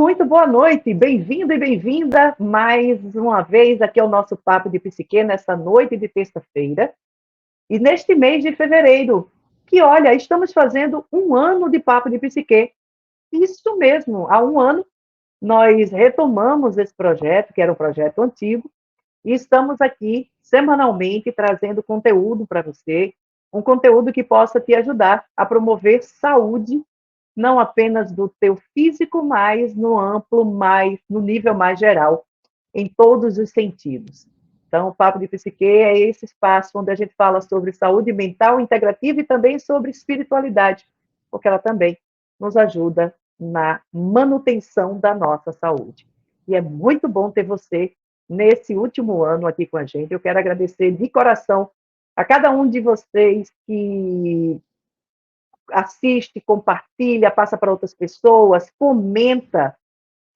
muito boa noite, bem-vindo e bem-vinda mais uma vez aqui ao nosso Papo de Psique, nessa noite de terça-feira, e neste mês de fevereiro, que olha, estamos fazendo um ano de Papo de Psique. Isso mesmo, há um ano nós retomamos esse projeto, que era um projeto antigo, e estamos aqui semanalmente trazendo conteúdo para você, um conteúdo que possa te ajudar a promover saúde, não apenas do teu físico, mas no amplo, mais no nível mais geral, em todos os sentidos. Então, o Papo de Psique é esse espaço onde a gente fala sobre saúde mental integrativa e também sobre espiritualidade, porque ela também nos ajuda na manutenção da nossa saúde. E é muito bom ter você nesse último ano aqui com a gente. Eu quero agradecer de coração a cada um de vocês que assiste, compartilha, passa para outras pessoas, comenta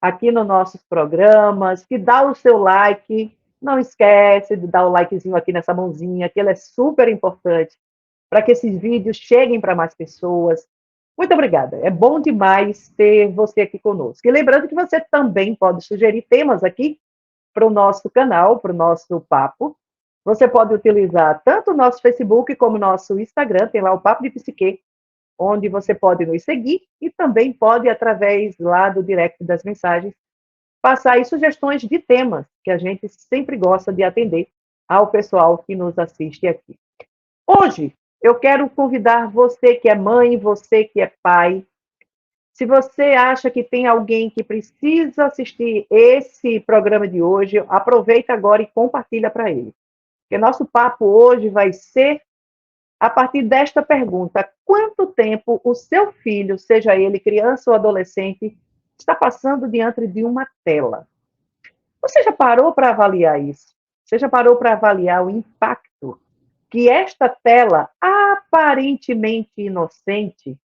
aqui nos nossos programas, que dá o seu like. Não esquece de dar o likezinho aqui nessa mãozinha, que ele é super importante para que esses vídeos cheguem para mais pessoas. Muito obrigada. É bom demais ter você aqui conosco. E lembrando que você também pode sugerir temas aqui para o nosso canal, para o nosso papo. Você pode utilizar tanto o nosso Facebook como o nosso Instagram, tem lá o Papo de Psique, onde você pode nos seguir e também pode, através lá do direct das mensagens, passar aí sugestões de temas que a gente sempre gosta de atender ao pessoal que nos assiste aqui. Hoje, eu quero convidar você que é mãe, você que é pai, se você acha que tem alguém que precisa assistir esse programa de hoje, aproveita agora e compartilha para ele. Porque nosso papo hoje vai ser a partir desta pergunta: quanto tempo o seu filho, seja ele criança ou adolescente, está passando diante de uma tela? Você já parou para avaliar isso? Você já parou para avaliar o impacto que esta tela aparentemente inocente,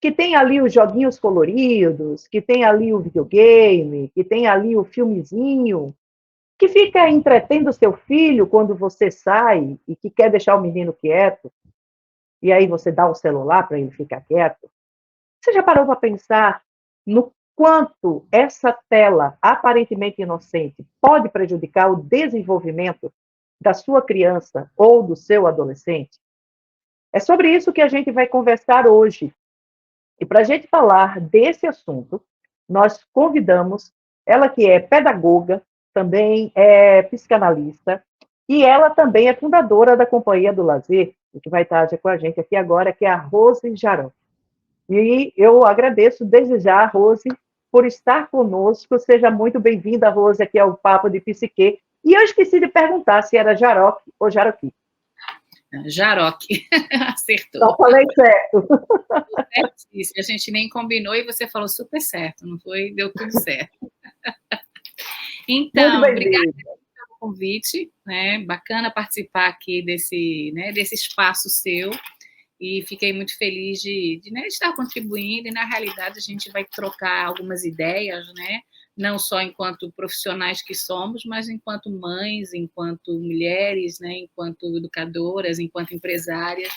que tem ali os joguinhos coloridos, que tem ali o videogame, que tem ali o filmezinho, que fica entretendo o seu filho quando você sai e que quer deixar o menino quieto, e aí você dá o celular para ele ficar quieto? Você já parou para pensar no quanto essa tela aparentemente inocente pode prejudicar o desenvolvimento da sua criança ou do seu adolescente? É sobre isso que a gente vai conversar hoje. E para a gente falar desse assunto, nós convidamos ela, que é pedagoga, também é psicanalista, e ela também é fundadora da Companhia do Lazer, que vai estar com a gente aqui agora, que é a Rose Jarão. E eu agradeço desde já, Rose, por estar conosco. Seja muito bem-vinda, Rose, aqui ao Papo de Psique. E eu esqueci de perguntar se era Jaroque ou Jaroqui. Jaroque, acertou. Só falei certo. Certíssimo. A gente nem combinou e você falou super certo, não foi? Deu tudo certo. Então, obrigada pelo convite, né? Bacana participar aqui desse espaço seu. E fiquei muito feliz de estar contribuindo, e na realidade a gente vai trocar algumas ideias, né? Não só enquanto profissionais que somos, mas enquanto mães, enquanto mulheres, né? Enquanto educadoras, enquanto empresárias.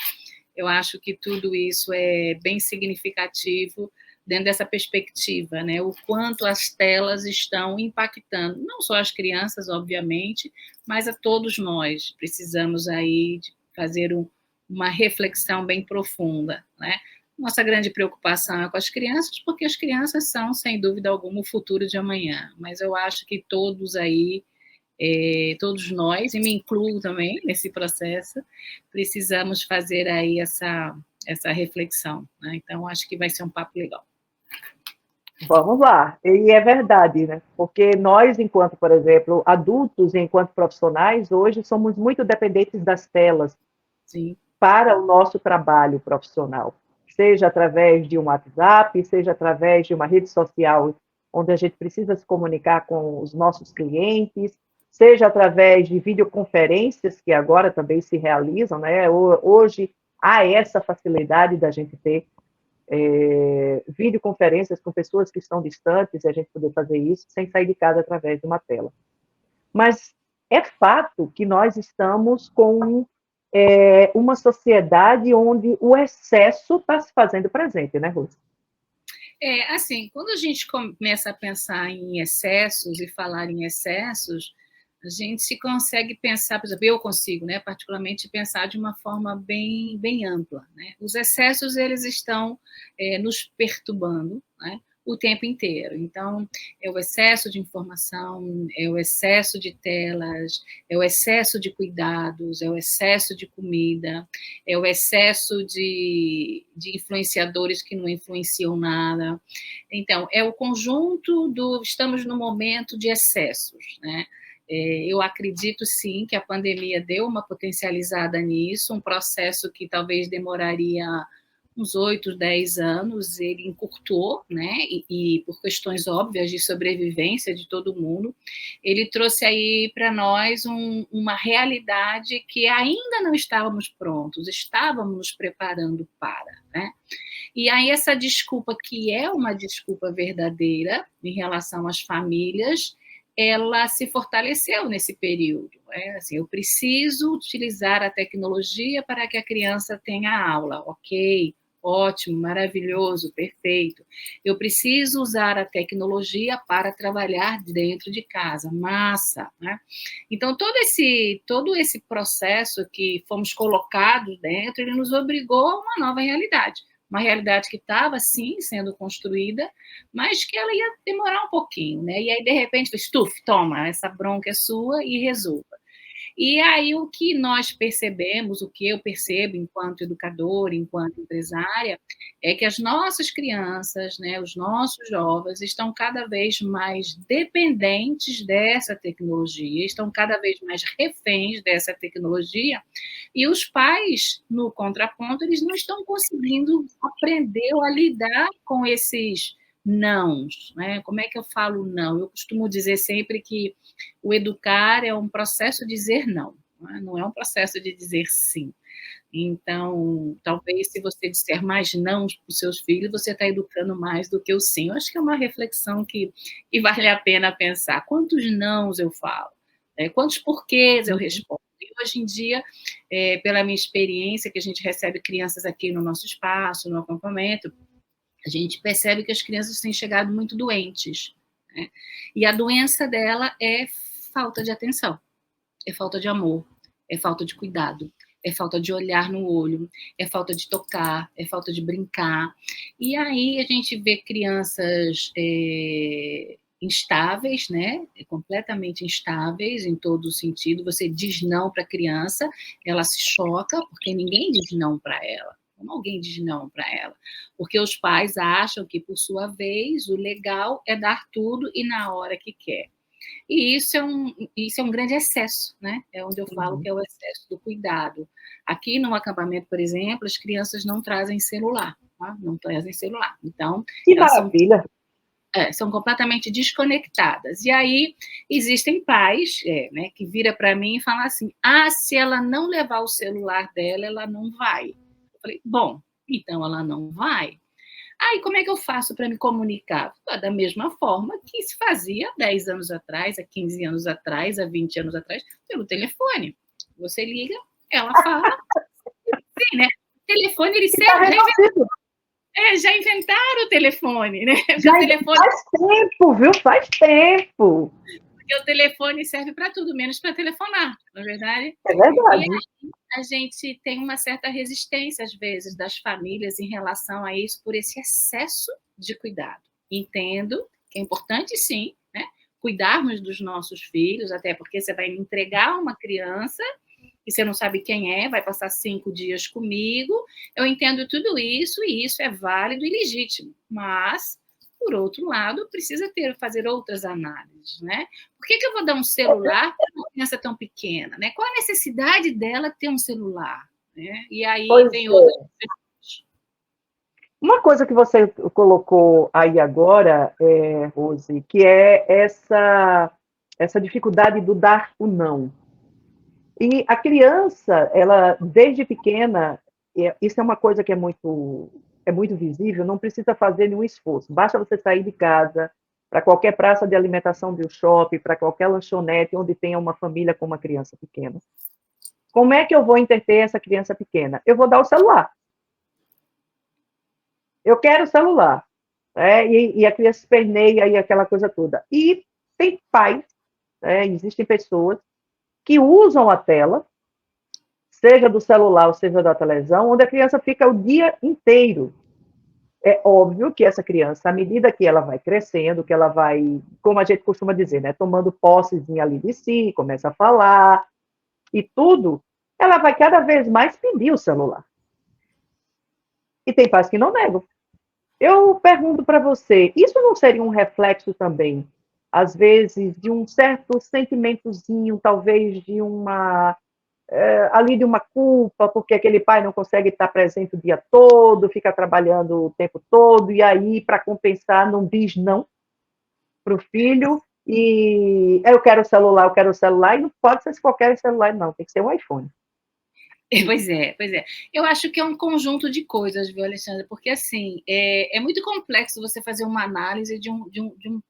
Eu acho que tudo isso é bem significativo dentro dessa perspectiva, né? O quanto as telas estão impactando, não só as crianças, obviamente, mas a todos nós. Precisamos aí fazer uma reflexão bem profunda, né? Nossa grande preocupação é com as crianças, porque as crianças são, sem dúvida alguma, o futuro de amanhã. Mas eu acho que todos aí, todos nós, e me incluo também nesse processo, precisamos fazer aí essa reflexão, né? Então, acho que vai ser um papo legal. Vamos lá, e é verdade, né? Porque nós, enquanto, por exemplo, adultos e enquanto profissionais, hoje somos muito dependentes das telas. Sim. Para o nosso trabalho profissional, seja através de um WhatsApp, seja através de uma rede social, onde a gente precisa se comunicar com os nossos clientes, seja através de videoconferências, que agora também se realizam, né? Hoje há essa facilidade da gente ter videoconferências com pessoas que estão distantes e a gente poder fazer isso sem sair de casa através de uma tela. Mas é fato que nós estamos com uma sociedade onde o excesso está se fazendo presente, né, Rose? Assim, quando a gente começa a pensar em excessos e falar em excessos, a gente se consegue pensar, por exemplo, eu consigo, né, particularmente pensar de uma forma bem, bem ampla, né? Os excessos, eles estão nos perturbando, né, o tempo inteiro. Então, é o excesso de informação, é o excesso de telas, é o excesso de cuidados, é o excesso de comida, é o excesso de influenciadores que não influenciam nada. Então, é o conjunto do... Estamos no momento de excessos, né? Eu acredito, sim, que a pandemia deu uma potencializada nisso, um processo que talvez demoraria uns 8, 10 anos, ele encurtou, né? E por questões óbvias de sobrevivência de todo mundo, ele trouxe aí para nós uma realidade que ainda não estávamos prontos, estávamos nos preparando para, né? E aí essa desculpa, que é uma desculpa verdadeira em relação às famílias, ela se fortaleceu nesse período. Assim, eu preciso utilizar a tecnologia para que a criança tenha aula, ok, ótimo, maravilhoso, perfeito. Eu preciso usar a tecnologia para trabalhar dentro de casa, massa, né? Então, todo esse processo que fomos colocados dentro, ele nos obrigou a uma nova realidade. Uma realidade que estava, sim, sendo construída, mas que ela ia demorar um pouquinho, né? E aí, de repente, toma, essa bronca é sua e resolva. E aí o que nós percebemos, o que eu percebo enquanto educadora, enquanto empresária, é que as nossas crianças, né, os nossos jovens estão cada vez mais dependentes dessa tecnologia, estão cada vez mais reféns dessa tecnologia, e os pais, no contraponto, eles não estão conseguindo aprender a lidar com esses nãos, né? Como é que eu falo não? Eu costumo dizer sempre que o educar é um processo de dizer não, não é um processo de dizer sim. Então, talvez se você disser mais não para os seus filhos, você está educando mais do que o sim. Eu acho que é uma reflexão que vale a pena pensar. Quantos nãos eu falo? Quantos porquês eu respondo? E hoje em dia, pela minha experiência, que a gente recebe crianças aqui no nosso espaço, no acampamento, a gente percebe que as crianças têm chegado muito doentes, né? E a doença dela é falta de atenção, é falta de amor, é falta de cuidado, é falta de olhar no olho, é falta de tocar, é falta de brincar. E aí a gente vê crianças instáveis, né? Completamente instáveis em todo o sentido. Você diz não para a criança, ela se choca, porque ninguém diz não para ela. Como alguém diz não para ela? Porque os pais acham que, por sua vez, o legal é dar tudo e na hora que quer. E isso é um grande excesso, né? É onde eu falo que é o excesso do cuidado. Aqui no acampamento, por exemplo, as crianças não trazem celular, tá? Não trazem celular. Então, que maravilha! São completamente desconectadas. E aí existem pais, né, que vira para mim e falam assim: se ela não levar o celular dela, ela não vai. Eu falei, bom, então ela não vai. E como é que eu faço para me comunicar? Da mesma forma que se fazia há 10 anos atrás, há 15 anos atrás, há 20 anos atrás, pelo telefone. Você liga, ela fala. Sim, né? O telefone, ele serve. Já inventaram o telefone, né? Faz tempo, viu? Faz tempo. Porque o telefone serve para tudo, menos para telefonar, não é verdade? É verdade. E aí a gente tem uma certa resistência, às vezes, das famílias em relação a isso, por esse excesso de cuidado. Entendo que é importante, sim, né, cuidarmos dos nossos filhos, até porque você vai me entregar uma criança e você não sabe quem é, vai passar 5 dias comigo. Eu entendo tudo isso, e isso é válido e legítimo. Mas, por outro lado, precisa fazer outras análises, né? Por que eu vou dar um celular para uma criança tão pequena, né? Qual a necessidade dela ter um celular? Né? E aí vem outras questões. Uma coisa que você colocou aí agora, Rose, que é essa dificuldade do dar o não. E a criança, ela, desde pequena, isso é uma coisa que é muito visível, não precisa fazer nenhum esforço. Basta você sair de casa, para qualquer praça de alimentação do shopping, para qualquer lanchonete onde tenha uma família com uma criança pequena. Como é que eu vou entreter essa criança pequena? Eu vou dar o celular. Eu quero o celular. e a criança esperneia e aquela coisa toda. E tem pais, existem pessoas que usam a tela, seja do celular ou seja da televisão, onde a criança fica o dia inteiro. É óbvio que essa criança, à medida que ela vai crescendo, que ela vai, como a gente costuma dizer, né, tomando possezinha ali de si, começa a falar e tudo, ela vai cada vez mais pedir o celular. E tem pais que não negam. Eu pergunto para você, isso não seria um reflexo também, às vezes, de um certo sentimentozinho, talvez de uma ali de uma culpa, porque aquele pai não consegue estar presente o dia todo, fica trabalhando o tempo todo, e aí, para compensar, não diz não para o filho, e eu quero o celular, e não pode ser qualquer celular, não, tem que ser um iPhone. Pois é, pois é. Eu acho que é um conjunto de coisas, viu, Alexandre? Porque, assim, é muito complexo você fazer uma análise de um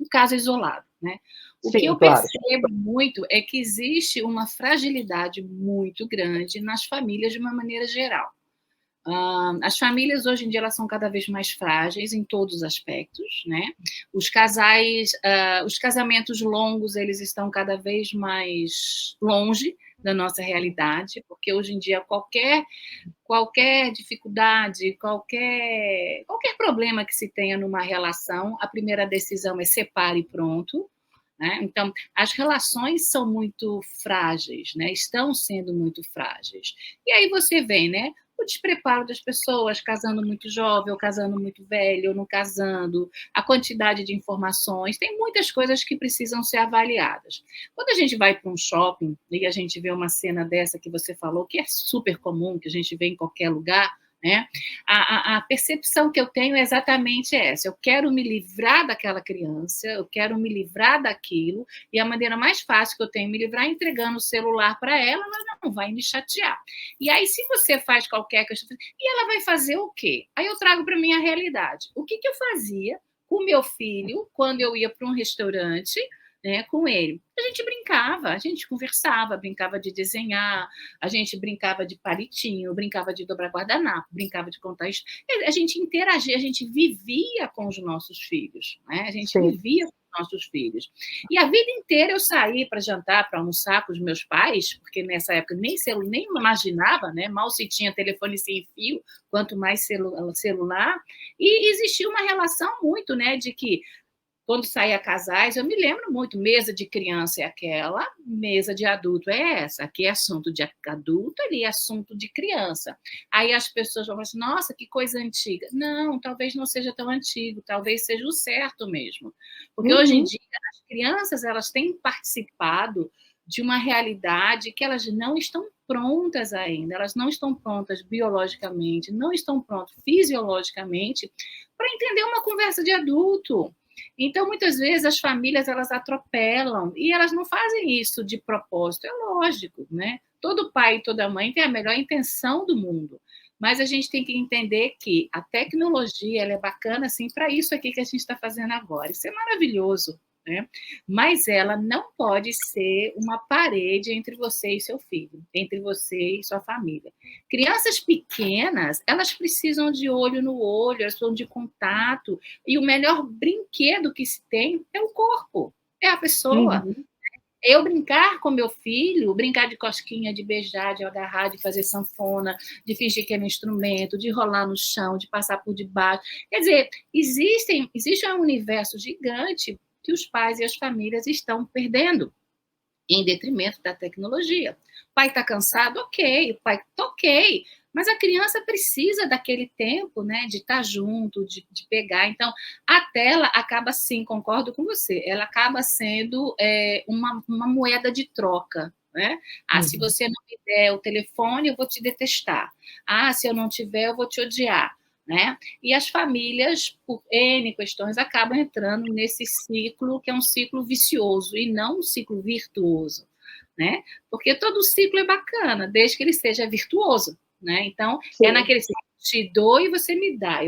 caso isolado, né? O que Sim, eu claro. percebo muito é que existe uma fragilidade muito grande nas famílias de uma maneira geral. As famílias hoje em dia elas são cada vez mais frágeis em todos os aspectos, né? Os casamentos longos eles estão cada vez mais longe da nossa realidade, porque hoje em dia qualquer dificuldade, qualquer problema que se tenha numa relação, a primeira decisão é separe e pronto. Né? Então, as relações são muito frágeis, né? Estão sendo muito frágeis. E aí você vê, né? O despreparo das pessoas, casando muito jovem, ou casando muito velho, ou não casando, a quantidade de informações, tem muitas coisas que precisam ser avaliadas. Quando a gente vai para um shopping e a gente vê uma cena dessa que você falou, que é super comum, que a gente vê em qualquer lugar, né? A percepção que eu tenho é exatamente essa. Eu quero me livrar daquela criança, eu quero me livrar daquilo, e a maneira mais fácil que eu tenho de me livrar é entregando o celular para ela, ela não vai me chatear. E aí, se você faz qualquer questão, e ela vai fazer o quê? Aí eu trago para mim a realidade. O que eu fazia com meu filho quando eu ia para um restaurante, né, com ele? A gente brincava, a gente conversava, brincava de desenhar, a gente brincava de palitinho, brincava de dobrar guardanapo, brincava de contar isso. A gente interagia, a gente vivia com os nossos filhos, né? A gente Sim. vivia com os nossos filhos. E a vida inteira eu saí para jantar, para almoçar com os meus pais, porque nessa época nem imaginava, né? Mal se tinha telefone sem fio, quanto mais celular. E existia uma relação muito, né, de que quando saía casais, eu me lembro muito, mesa de criança é aquela, mesa de adulto é essa, aqui é assunto de adulto, ali é assunto de criança. Aí as pessoas vão falar assim, nossa, que coisa antiga. Não, talvez não seja tão antigo, talvez seja o certo mesmo. Porque hoje em dia, as crianças, elas têm participado de uma realidade que elas não estão prontas ainda, elas não estão prontas biologicamente, não estão prontas fisiologicamente para entender uma conversa de adulto. Então, muitas vezes, as famílias elas atropelam e elas não fazem isso de propósito, é lógico, né? Todo pai e toda mãe tem a melhor intenção do mundo, mas a gente tem que entender que a tecnologia ela é bacana assim para isso aqui que a gente está fazendo agora. Isso é maravilhoso, né? Mas ela não pode ser uma parede entre você e seu filho, entre você e sua família. Crianças pequenas, elas precisam de olho no olho, elas precisam de contato, e o melhor brinquedo que se tem é o corpo, é a pessoa. Uhum. Eu brincar com meu filho, brincar de cosquinha, de beijar, de agarrar, de fazer sanfona, de fingir que é um instrumento, de rolar no chão, de passar por debaixo. Quer dizer, existe um universo gigante que os pais e as famílias estão perdendo em detrimento da tecnologia. O pai está cansado? Ok. O pai está ok. Mas a criança precisa daquele tempo, né, de estar junto, de pegar. Então, a tela acaba, sim, concordo com você, ela acaba sendo uma moeda de troca. Né? Se você não me der o telefone, eu vou te detestar. Se eu não tiver, eu vou te odiar. Né? E as famílias, por N questões, acabam entrando nesse ciclo que é um ciclo vicioso e não um ciclo virtuoso, né? Porque todo ciclo é bacana, desde que ele seja virtuoso, né? Então, é naquele ciclo, te dou e você me dá.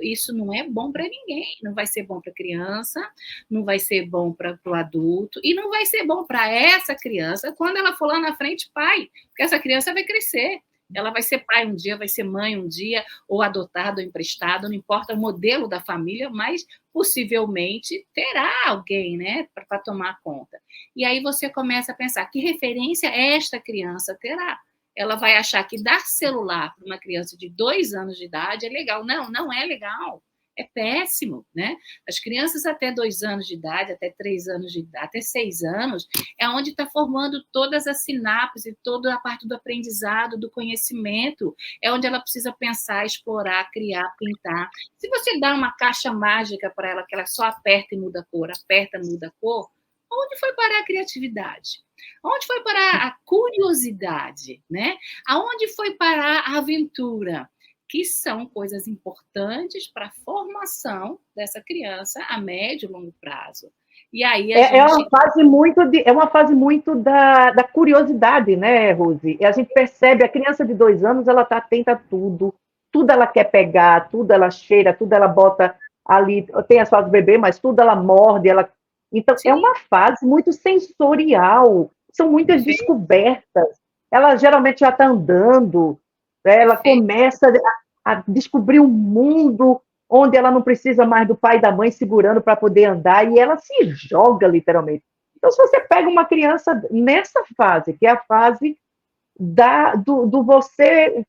Isso não é bom para ninguém, não vai ser bom para a criança, não vai ser bom para o adulto, e não vai ser bom para essa criança quando ela for lá na frente, pai, porque essa criança vai crescer. Ela vai ser pai um dia, vai ser mãe um dia, ou adotado ou emprestado, não importa o modelo da família, mas possivelmente terá alguém, né, para tomar conta. E aí você começa a pensar, que referência esta criança terá? Ela vai achar que dar celular para uma criança de 2 anos de idade é legal. Não, não é legal. É péssimo, né? As crianças até 2 anos de idade, até 3 anos de idade, até 6 anos, é onde está formando todas as sinapses, toda a parte do aprendizado, do conhecimento, é onde ela precisa pensar, explorar, criar, pintar. Se você dá uma caixa mágica para ela, que ela só aperta e muda a cor, aperta, muda a cor, onde foi parar a criatividade? Onde foi parar a curiosidade, né? Aonde foi parar a aventura? Que são coisas importantes para a formação dessa criança a médio e longo prazo. E aí É uma fase muito da curiosidade, né, Rose? E a gente percebe, a criança de 2 anos, ela está atenta a tudo ela quer pegar, tudo ela cheira, tudo ela bota ali, tem as fases do bebê, mas tudo ela morde, Então, é Sim. uma fase muito sensorial, são muitas descobertas. Ela geralmente já está andando, né? Ela começa a descobrir um mundo onde ela não precisa mais do pai e da mãe segurando para poder andar, e ela se joga literalmente. Então, se você pega uma criança nessa fase, que é a fase do você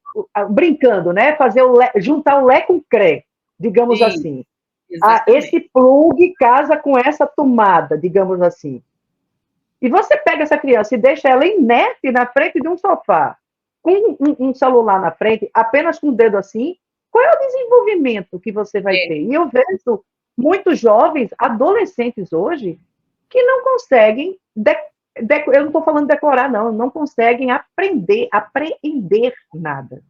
brincando, né? Juntar o Lé com o Cré, digamos Sim, assim. exatamente. Esse plug casa com essa tomada, digamos assim. E você pega essa criança e deixa ela inerte na frente de um sofá, com um celular na frente, apenas com o dedo assim, qual é o desenvolvimento que você vai ter? E eu vejo muitos jovens, adolescentes hoje, que não conseguem, eu não estou falando decorar, não conseguem apreender nada.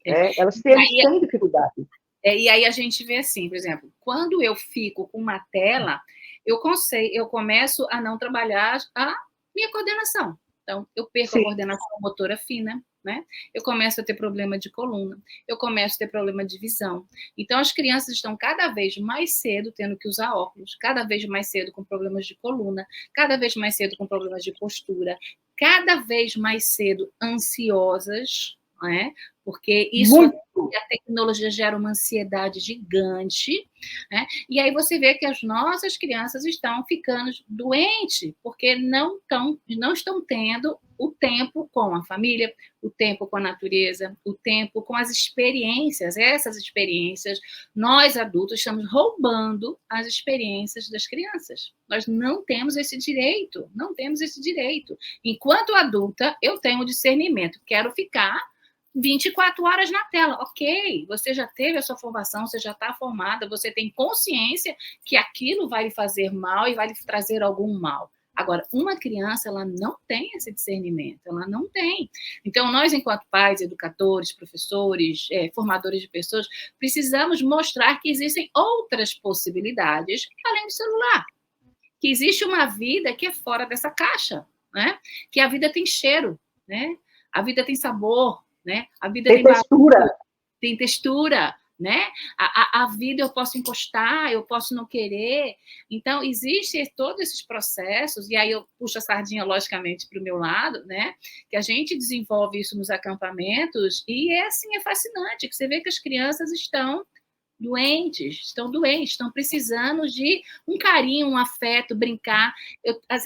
Elas têm dificuldade. E aí a gente vê assim, por exemplo, quando eu fico com uma tela, eu começo a não trabalhar a minha coordenação. Então, eu perco a coordenação motora fina, né? Eu começo a ter problema de coluna, eu começo a ter problema de visão. Então, as crianças estão cada vez mais cedo tendo que usar óculos, cada vez mais cedo com problemas de coluna, cada vez mais cedo com problemas de postura, cada vez mais cedo ansiosas, né? Porque isso, a tecnologia gera uma ansiedade gigante, né? E aí você vê que as nossas crianças estão ficando doentes, porque não estão tendo o tempo com a família, o tempo com a natureza, o tempo com as experiências. Essas experiências, nós adultos estamos roubando as experiências das crianças. Nós não temos esse direito, não temos esse direito. Enquanto adulta, eu tenho discernimento, quero ficar 24 horas na tela. Ok, você já teve a sua formação, você já está formada, você tem consciência que aquilo vai lhe fazer mal e vai lhe trazer algum mal. Agora, uma criança, ela não tem esse discernimento, ela não tem. Então, nós, enquanto pais, educadores, professores, formadores de pessoas, precisamos mostrar que existem outras possibilidades além do celular. Que existe uma vida que é fora dessa caixa, né? Que a vida tem cheiro, né? A vida tem sabor, né? A vida tem textura. Barulho, tem textura, né? A vida eu posso encostar, eu posso não querer. Então, existem todos esses processos, e aí eu puxo a sardinha, logicamente, para o meu lado, né? Que a gente desenvolve isso nos acampamentos, e é assim, é fascinante, que você vê que as crianças estão doentes, estão precisando de um carinho, um afeto, brincar.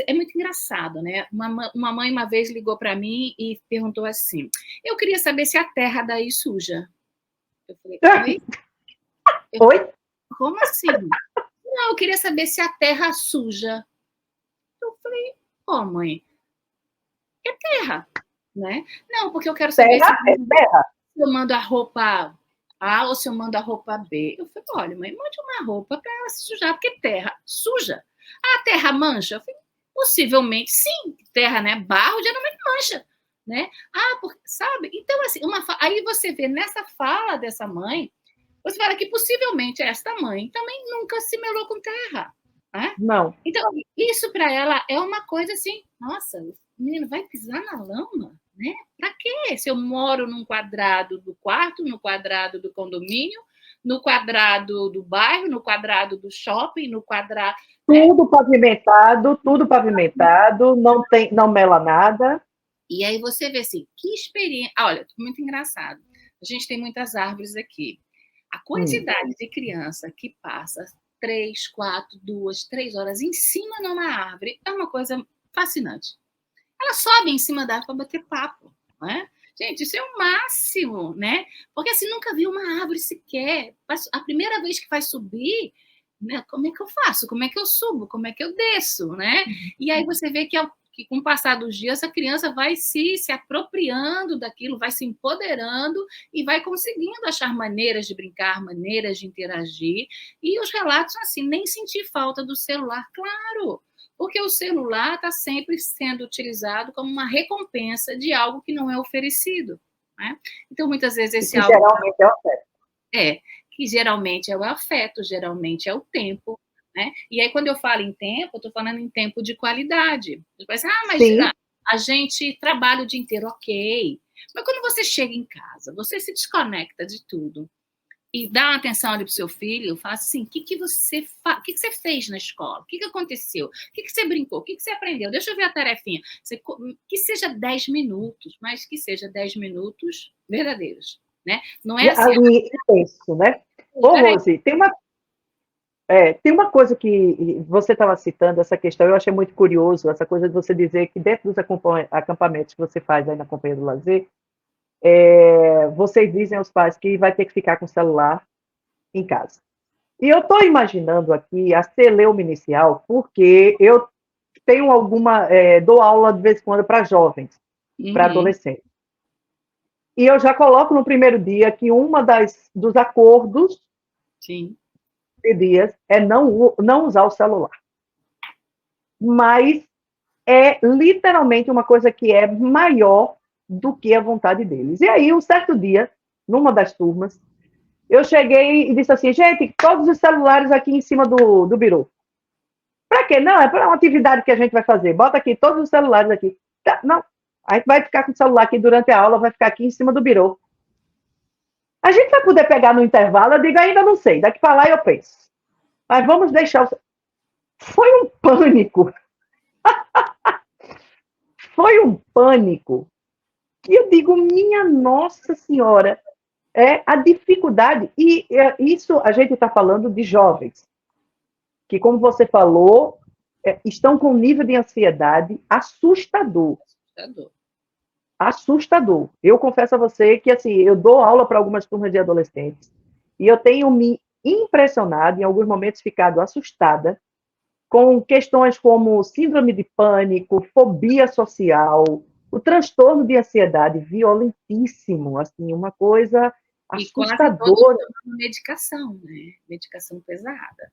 É muito engraçado, né? Uma mãe uma vez ligou para mim e perguntou assim: eu queria saber se a terra daí suja. Eu falei: oi? Como assim? Não, eu queria saber se a terra suja. Eu falei: mãe, é terra, né? Não, porque eu quero saber se eu mando a roupa A ou se eu mando a roupa B. Eu falei: olha, mãe, mande uma roupa para ela se sujar, porque terra suja. A terra mancha? Eu falei: possivelmente sim, terra, né? Barro geralmente mancha, né? Porque, sabe? Então, assim, aí você vê nessa fala dessa mãe, você fala que possivelmente esta mãe também nunca se melou com terra, né? Não. Então, isso para ela é uma coisa assim, nossa, o menino vai pisar na lama, né? Para quê? Se eu moro num quadrado do quarto, no quadrado do condomínio, no quadrado do bairro, no quadrado do shopping, no quadrado... Tudo pavimentado, não mela nada. E aí você vê assim, que experiência... Olha, muito engraçado. A gente tem muitas árvores aqui. A quantidade de criança que passa 3, 4, 2, 3 horas em cima de uma árvore é uma coisa fascinante. Ela sobe em cima da árvore para bater papo, não é? Gente, isso é o máximo, né? Porque assim, nunca vi uma árvore sequer. A primeira vez que vai subir, né? Como é que eu faço? Como é que eu subo? Como é que eu desço, né? E aí você vê que com o passar dos dias a criança vai se apropriando daquilo, vai se empoderando e vai conseguindo achar maneiras de brincar, maneiras de interagir. E os relatos, assim, nem sentir falta do celular, claro, porque o celular está sempre sendo utilizado como uma recompensa de algo que não é oferecido, né? Então, muitas vezes, esse que algo... geralmente é o afeto. Que geralmente é o afeto, geralmente é o tempo, né? E aí, quando eu falo em tempo, eu estou falando em tempo de qualidade. Mas a gente trabalha o dia inteiro, ok. Mas quando você chega em casa, você se desconecta de tudo e dá uma atenção ali para o seu filho, fala assim, o que você fez na escola? O que aconteceu? O que você brincou? O que você aprendeu? Deixa eu ver a tarefinha. Que seja 10 minutos, mas que seja 10 minutos verdadeiros, né? Não é assim... Ali, intenso, né? Ô, Rose, tem uma coisa que você estava citando, essa questão, eu achei muito curioso, essa coisa de você dizer que dentro dos acampamentos que você faz aí na Companhia do Lazer, vocês dizem aos pais que vai ter que ficar com o celular em casa. E eu estou imaginando aqui a celeuma inicial, porque eu tenho dou aula de vez em quando para jovens, para adolescentes. E eu já coloco no primeiro dia que dos acordos de dias é não usar o celular. Mas é literalmente uma coisa que é maior do que a vontade deles. E aí, um certo dia, numa das turmas, eu cheguei e disse assim, gente, todos os celulares aqui em cima do birô. Para quê? Não, é para uma atividade que a gente vai fazer. Bota aqui todos os celulares aqui. Não, a gente vai ficar com o celular aqui durante a aula, vai ficar aqui em cima do birô. A gente vai poder pegar no intervalo, eu digo, ainda não sei, daqui para lá eu penso. Mas vamos deixar o... Foi um pânico. Foi um pânico. E eu digo, minha Nossa Senhora, a dificuldade. E isso a gente está falando de jovens, que, como você falou, estão com um nível de ansiedade assustador. Assustador. Eu confesso a você que assim, eu dou aula para algumas turmas de adolescentes e eu tenho me impressionado, em alguns momentos ficado assustada, com questões como síndrome de pânico, fobia social, o transtorno de ansiedade violentíssimo, assim, uma coisa assustadora. E quase todos tomando medicação, né? Medicação pesada.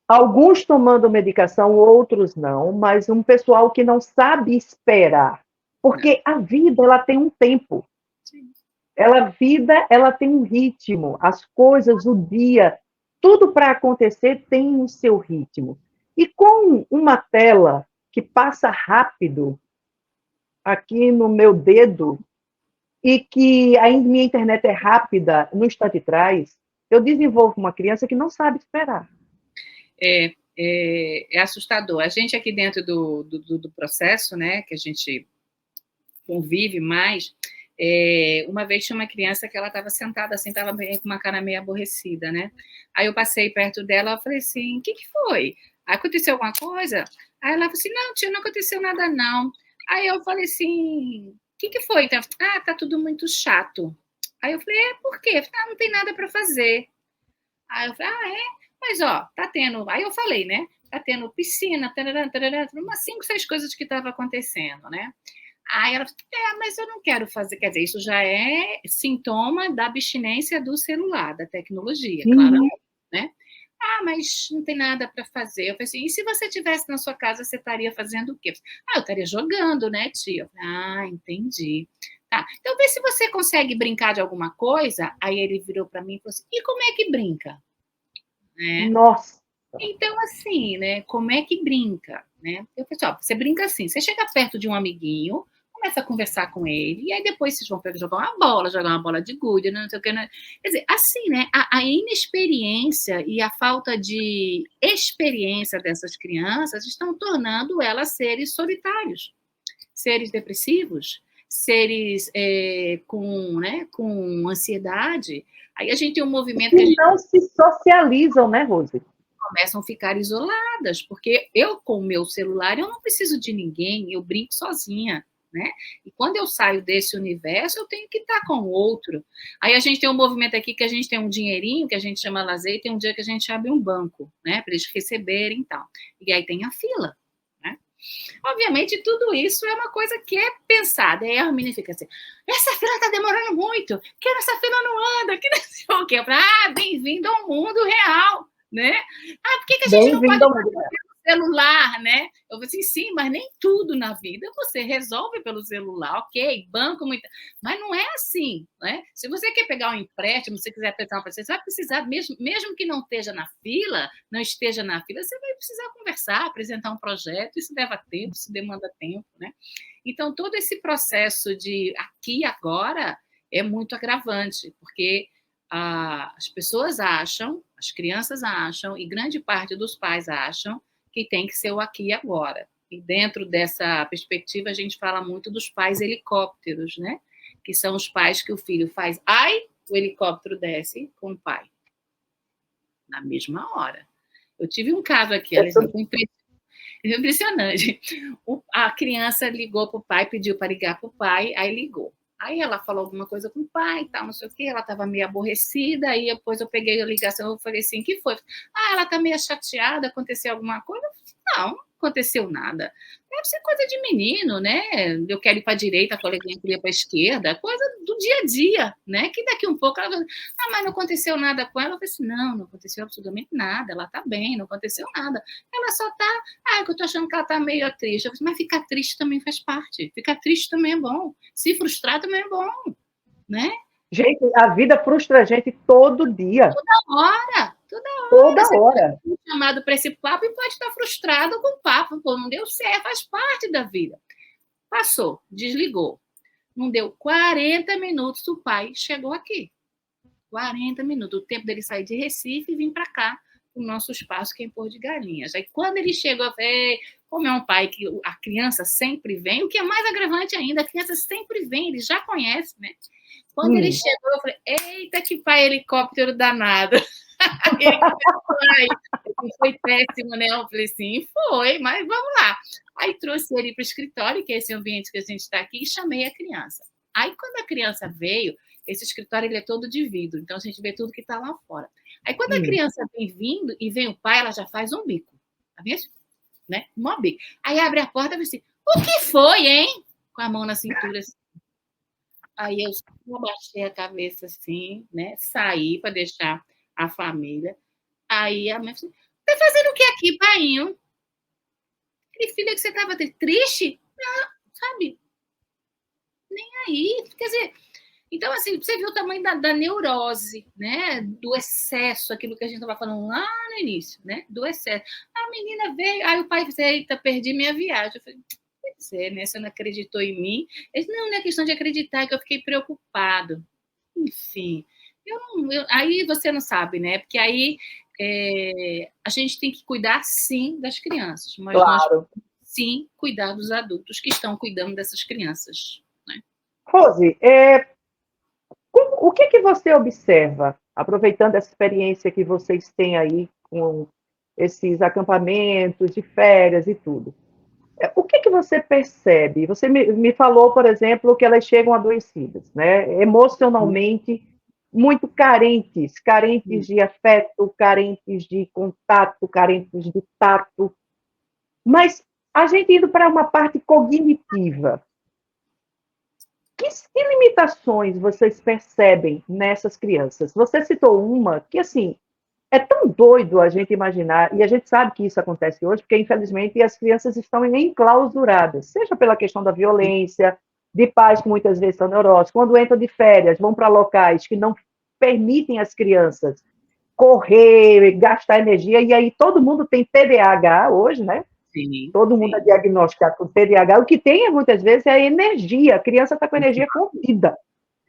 Alguns tomando medicação, outros não, mas um pessoal que não sabe esperar, porque a vida ela tem um tempo. Sim. Ela tem um ritmo, as coisas, o dia, tudo para acontecer tem o seu ritmo. E com uma tela que passa rápido aqui no meu dedo e que a minha internet é rápida no instante atrás, eu desenvolvo uma criança que não sabe esperar. É assustador. A gente aqui dentro do processo, né, que a gente convive mais, uma vez tinha uma criança que ela estava sentada assim, estava com uma cara meio aborrecida, né? Aí eu passei perto dela e falei assim, o que foi? Aconteceu alguma coisa? Aí ela falou assim, não, tia, não aconteceu nada não. Aí eu falei assim, o que foi? Então, tá tudo muito chato. Aí eu falei, por quê? Não tem nada para fazer. Aí eu falei, mas ó, tá tendo... Aí eu falei, né? Tá tendo piscina, umas 5, 6 coisas que estavam acontecendo, né? Aí ela falou, mas eu não quero fazer, quer dizer, isso já é sintoma da abstinência do celular, da tecnologia, claro, né? Mas não tem nada para fazer. Eu falei assim, e se você estivesse na sua casa, você estaria fazendo o quê? Eu estaria jogando, né, tia? Eu falei, entendi. Tá, então vê se você consegue brincar de alguma coisa. Aí ele virou para mim e falou assim, e como é que brinca? Nossa! Então, assim, né, como é que brinca, né? Eu falei, você brinca assim, você chega perto de um amiguinho, começa a conversar com ele, e aí depois vocês vão jogar uma bola de gude, não sei o que. Né? Quer dizer, assim, né, a inexperiência e a falta de experiência dessas crianças estão tornando elas seres solitários, seres depressivos, seres com ansiedade. Aí a gente tem um movimento que a gente não se socializam, né, Rose? Começam a ficar isoladas, porque eu, com o meu celular, eu não preciso de ninguém, eu brinco sozinha, né? E quando eu saio desse universo, eu tenho que estar com o outro. Aí a gente tem um movimento aqui que a gente tem um dinheirinho, que a gente chama lazer, e tem um dia que a gente abre um banco, né? Para eles receberem e tal. E aí tem a fila, né? Obviamente, tudo isso é uma coisa que é pensada. Aí a menina fica assim, essa fila está demorando muito, que essa fila não anda, que não sei o quê. Bem-vindo ao mundo real, né? Por que a gente não pode fazer pelo celular, né? Eu falei assim, sim, mas nem tudo na vida você resolve pelo celular, ok, banco, muito... mas não é assim, né? Se você quer pegar um empréstimo, se você quiser pegar um empréstimo, você vai precisar, mesmo que não esteja na fila, você vai precisar conversar, apresentar um projeto, isso leva tempo, isso demanda tempo, né? Então, todo esse processo de aqui e agora é muito agravante, porque as pessoas acham, as crianças acham, e grande parte dos pais acham que tem que ser o aqui e agora. E dentro dessa perspectiva, a gente fala muito dos pais helicópteros, né? Que são os pais que o filho faz, o helicóptero desce com o pai. Na mesma hora. Eu tive um caso aqui, Alexandre, impressionante. A criança ligou para o pai, pediu para ligar para o pai, aí ligou. Aí ela falou alguma coisa com o pai e tal, não sei o quê, ela estava meio aborrecida, aí depois eu peguei a ligação, eu falei assim, que foi? Ela está meio chateada, aconteceu alguma coisa? Não, não aconteceu nada. Deve ser coisa de menino, né? Eu quero ir para a direita, a coleguinha queria para a esquerda, coisa do dia a dia, né? Que daqui um pouco ela vai, mas não aconteceu nada com ela. Eu falei assim, não aconteceu absolutamente nada, ela está bem, não aconteceu nada. Ela só está, que eu estou achando que ela está meio triste. Eu falei, mas ficar triste também faz parte, ficar triste também é bom, se frustrar também é bom, né? Gente, a vida frustra a gente todo dia. Toda hora. Você é chamado para esse papo e pode estar frustrado com o papo. Pô, não deu certo, faz parte da vida. Passou, desligou. Não deu 40 minutos, o pai chegou aqui. 40 minutos. O tempo dele sair de Recife e vir para cá, o nosso espaço que é em Porto de Galinhas. Aí quando ele chegou, eu falei, como é um pai que a criança sempre vem, o que é mais agravante ainda, a criança sempre vem, ele já conhece, né? Quando ele chegou, eu falei, eita, que pai helicóptero danado. Aí, foi péssimo, né? Eu falei assim, foi, mas vamos lá. Aí trouxe ele para o escritório, que é esse ambiente que a gente está aqui, e chamei a criança. Aí, quando a criança veio, esse escritório ele é todo de vidro, então a gente vê tudo que está lá fora. Aí, quando a criança vem vindo e vem o pai, ela já faz um bico. Tá vendo? Né? Um bico. Aí abre a porta e diz assim, o que foi, hein? Com a mão na cintura assim. Aí eu abaixei a cabeça assim, né? Saí para deixar a família. Aí a mãe falou, tá fazendo o que aqui, painho? Ele, filha, que você estava triste? Não, sabe? Nem aí. Quer dizer, então, assim, você viu o tamanho da neurose, né? Do excesso, aquilo que a gente estava falando lá no início, né? Do excesso. A menina veio, aí o pai disse, eita, perdi minha viagem. Eu falei, pois é, né? Você não acreditou em mim? Ele disse, não é questão de acreditar, é que eu fiquei preocupado. Enfim, aí você não sabe, né? Porque aí a gente tem que cuidar, sim, das crianças, mas claro. nós, sim, cuidar dos adultos que estão cuidando dessas crianças. Né? Rose, o que você observa, aproveitando essa experiência que vocês têm aí com esses acampamentos de férias e tudo? O que você percebe? Você me falou, por exemplo, que elas chegam adoecidas, né? Emocionalmente muito carentes de afeto, carentes de contato, carentes de tato. Mas a gente indo para uma parte cognitiva, que limitações vocês percebem nessas crianças? Você citou uma que, assim, é tão doido a gente imaginar, e a gente sabe que isso acontece hoje, porque, infelizmente, as crianças estão enclausuradas, seja pela questão da violência, de pais que muitas vezes são neuróticos, quando entram de férias, vão para locais que não permitem às crianças correr, gastar energia, e aí todo mundo tem TDAH hoje, né? Sim, todo mundo é diagnosticado com TDAH, o que tem muitas vezes é a energia, a criança está com a energia contida.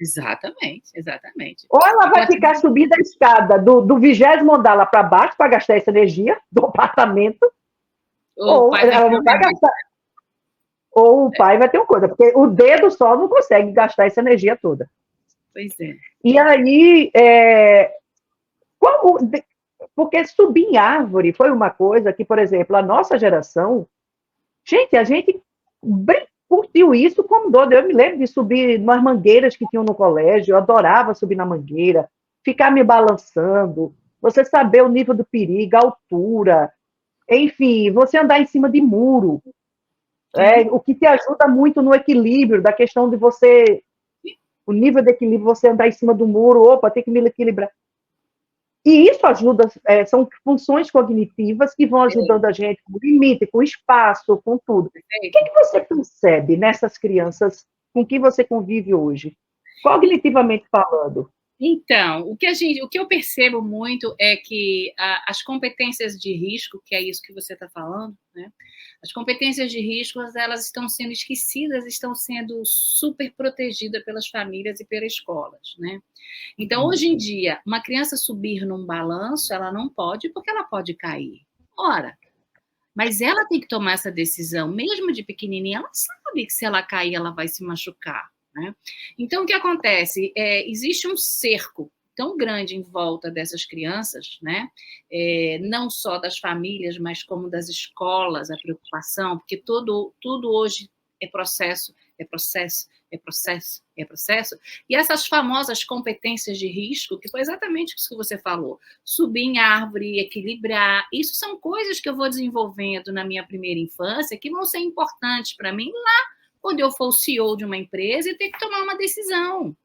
Exatamente. Ou ela vai ficar subindo a escada do 20º andar lá para baixo para gastar essa energia do apartamento, ou ela não vai gastar. ou o pai vai ter uma coisa, porque o dedo só não consegue gastar essa energia toda. Pois é. E aí, como, porque subir em árvore foi uma coisa que, por exemplo, a nossa geração, gente, a gente bem curtiu isso como doido. Eu me lembro de subir nas mangueiras que tinham no colégio, eu adorava subir na mangueira, ficar me balançando, você saber o nível do perigo, a altura, enfim, você andar em cima de muro, o que te ajuda muito no equilíbrio, da questão de você, o nível de equilíbrio, você andar em cima do muro, opa, tem que me equilibrar. E isso ajuda, são funções cognitivas que vão ajudando a gente com limite, com espaço, com tudo. O que você percebe nessas crianças com que você convive hoje, cognitivamente falando? Então, o que eu percebo muito é que as competências de risco, que é isso que você está falando, né? As competências de risco, elas estão sendo esquecidas, estão sendo super protegidas pelas famílias e pelas escolas, né? Então, hoje em dia, uma criança subir num balanço, ela não pode, porque ela pode cair. Ora, mas ela tem que tomar essa decisão, mesmo de pequenininha, ela sabe que se ela cair, ela vai se machucar, né? Então, o que acontece? Existe um cerco tão grande em volta dessas crianças, né? Não só das famílias, mas como das escolas, a preocupação, porque tudo hoje é processo, é processo, é processo, é processo. E essas famosas competências de risco, que foi exatamente isso que você falou, subir em árvore, equilibrar, isso são coisas que eu vou desenvolvendo na minha primeira infância que vão ser importantes para mim lá quando eu for o CEO de uma empresa e ter que tomar uma decisão.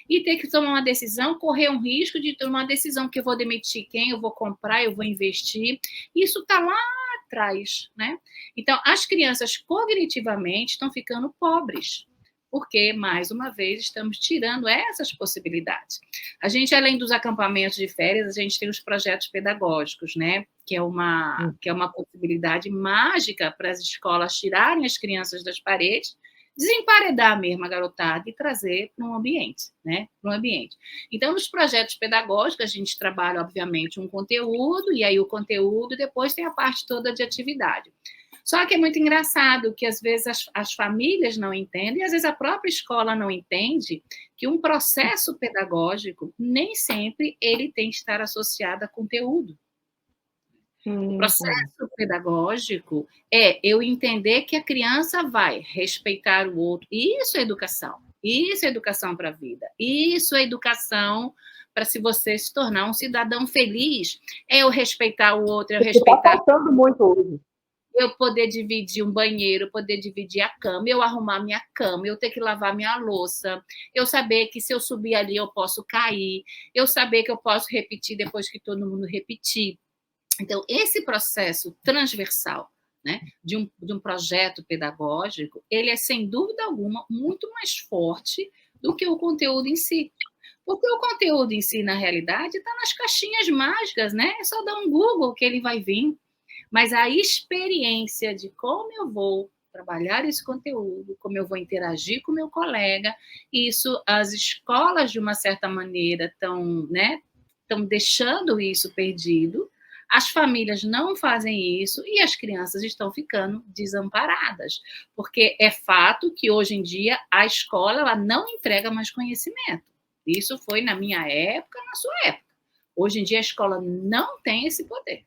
E ter que tomar uma decisão, correr um risco de tomar uma decisão que eu vou demitir quem, eu vou comprar, eu vou investir. Isso está lá atrás, né? Então, as crianças cognitivamente estão ficando pobres, porque, mais uma vez, estamos tirando essas possibilidades. A gente, além dos acampamentos de férias, a gente tem os projetos pedagógicos, né? Que é uma possibilidade mágica para as escolas tirarem as crianças das paredes, desemparedar mesmo a garotada e trazer para um ambiente, né? Para um ambiente. Então, nos projetos pedagógicos, a gente trabalha, obviamente, um conteúdo, e aí o conteúdo, depois tem a parte toda de atividade. Só que é muito engraçado que, às vezes, as famílias não entendem, e às vezes a própria escola não entende que um processo pedagógico, nem sempre ele tem que estar associado a conteúdo. O processo pedagógico é eu entender que a criança vai respeitar o outro. Isso é educação. Isso é educação para a vida. Isso é educação para se você se tornar um cidadão feliz. É eu respeitar o outro, é eu respeitar. Está faltando muito hoje. Eu poder dividir um banheiro, poder dividir a cama, eu arrumar minha cama, eu ter que lavar minha louça, eu saber que se eu subir ali eu posso cair, eu saber que eu posso repetir depois que todo mundo repetir. Então, esse processo transversal, né, de um projeto pedagógico, ele é, sem dúvida alguma, muito mais forte do que o conteúdo em si. Porque o conteúdo em si, na realidade, está nas caixinhas mágicas, né? É só dar um Google que ele vai vir. Mas a experiência de como eu vou trabalhar esse conteúdo, como eu vou interagir com o meu colega, isso as escolas, de uma certa maneira, estão, né, deixando isso perdido, as famílias não fazem isso e as crianças estão ficando desamparadas, porque é fato que hoje em dia a escola ela não entrega mais conhecimento. Isso foi na minha época, na sua época. Hoje em dia a escola não tem esse poder.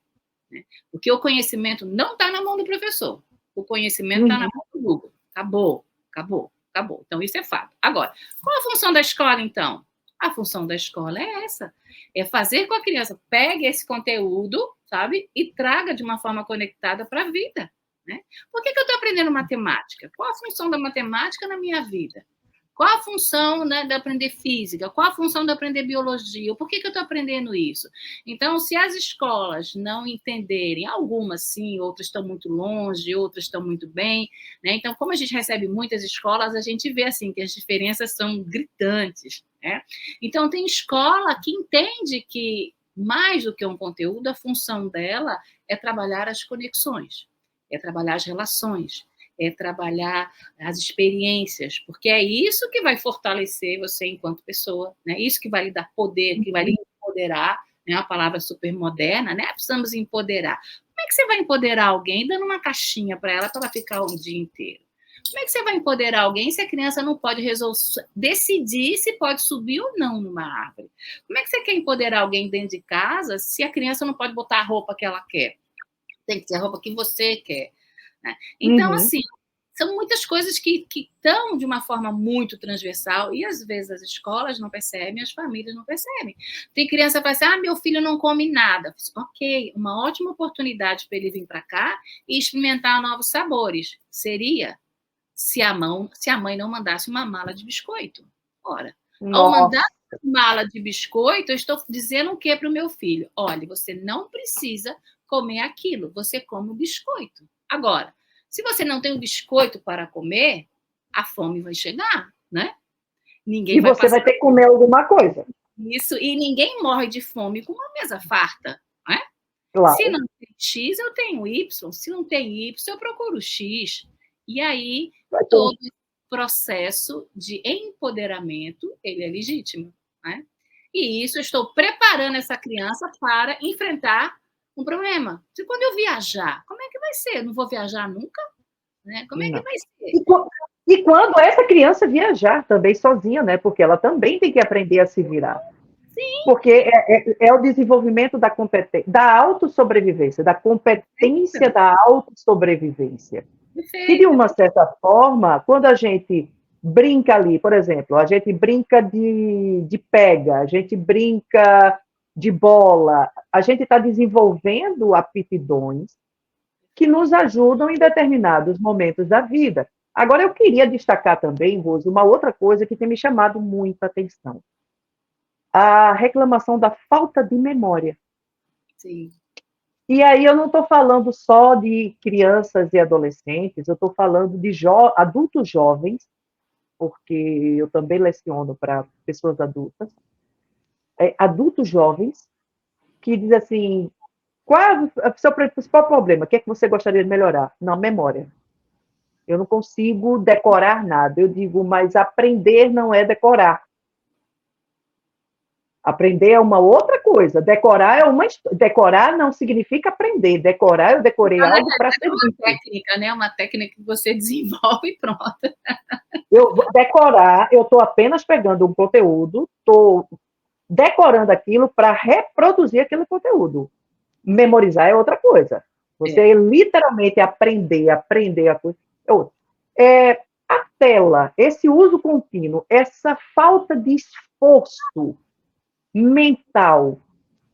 Né? Porque o conhecimento não está na mão do professor, o conhecimento está na mão do Google. Acabou, acabou, acabou. Então, isso é fato. Agora, qual a função da escola, então? A função da escola é essa, é fazer com que a criança pegue esse conteúdo, sabe, e traga de uma forma conectada para a vida. Né? Por que eu estou aprendendo matemática? Qual a função da matemática na minha vida? Qual a função, né, de aprender física? Qual a função de aprender biologia? Por que eu estou aprendendo isso? Então, se as escolas não entenderem, algumas sim, outras estão muito longe, outras estão muito bem, né? Então, como a gente recebe muitas escolas, a gente vê assim que as diferenças são gritantes, né? Então, tem escola que entende que, mais do que um conteúdo, a função dela é trabalhar as conexões, é trabalhar as relações, é trabalhar as experiências, porque é isso que vai fortalecer você enquanto pessoa, né? Isso que vai lhe dar poder, que vai lhe empoderar, né? Uma palavra super moderna, né? Precisamos empoderar. Como é que você vai empoderar alguém dando uma caixinha para ela ficar o dia inteiro? Como é que você vai empoderar alguém se a criança não pode decidir se pode subir ou não numa árvore? Como é que você quer empoderar alguém dentro de casa se a criança não pode botar a roupa que ela quer? Tem que ser a roupa que você quer. Né? Então, assim, são muitas coisas que estão de uma forma muito transversal e às vezes as escolas não percebem, as famílias não percebem. Tem criança que fala assim, meu filho não come nada. Ok, uma ótima oportunidade para ele vir para cá e experimentar novos sabores. Seria se a mãe não mandasse uma mala de biscoito. Ora, ao mandar uma mala de biscoito, eu estou dizendo o que para o meu filho? Olha, você não precisa comer aquilo, você come o biscoito. Agora, se você não tem o biscoito para comer, a fome vai chegar, né? Ninguém vai você vai ter que comer alguma coisa. Isso, e ninguém morre de fome com uma mesa farta, né? Claro. Se não tem X, eu tenho Y. Se não tem Y, eu procuro X. E aí, todo esse processo de empoderamento, ele é legítimo, né? E isso, eu estou preparando essa criança para enfrentar um problema. Se quando eu viajar, como é que vai ser? Eu não vou viajar nunca? Né? Como é que vai ser? E quando essa criança viajar também sozinha, né? Porque ela também tem que aprender a se virar. Sim. Porque é o desenvolvimento da competência, da autossobrevivência, da competência da autossobrevivência. E, de uma certa forma, quando a gente brinca ali, por exemplo, a gente brinca de pega, a gente brinca de bola, a gente está desenvolvendo aptidões que nos ajudam em determinados momentos da vida. Agora, eu queria destacar também, Rose, uma outra coisa que tem me chamado muita atenção. A reclamação da falta de memória. Sim. E aí eu não estou falando só de crianças e adolescentes, eu estou falando de adultos jovens, porque eu também leciono para pessoas adultas, adultos jovens, que dizem assim, qual é o seu principal problema? O que é que você gostaria de melhorar? Não, memória. Eu não consigo decorar nada. Eu digo, mas aprender não é decorar. Aprender é uma outra coisa. Decorar não significa aprender. Decorar, eu decorei algo para ser uma técnica, né? Uma técnica que você desenvolve e pronto. Decorar, eu estou apenas pegando um conteúdo, estou decorando aquilo para reproduzir aquele conteúdo. Memorizar é outra coisa. Você literalmente aprender a coisa. A tela, esse uso contínuo, essa falta de esforço mental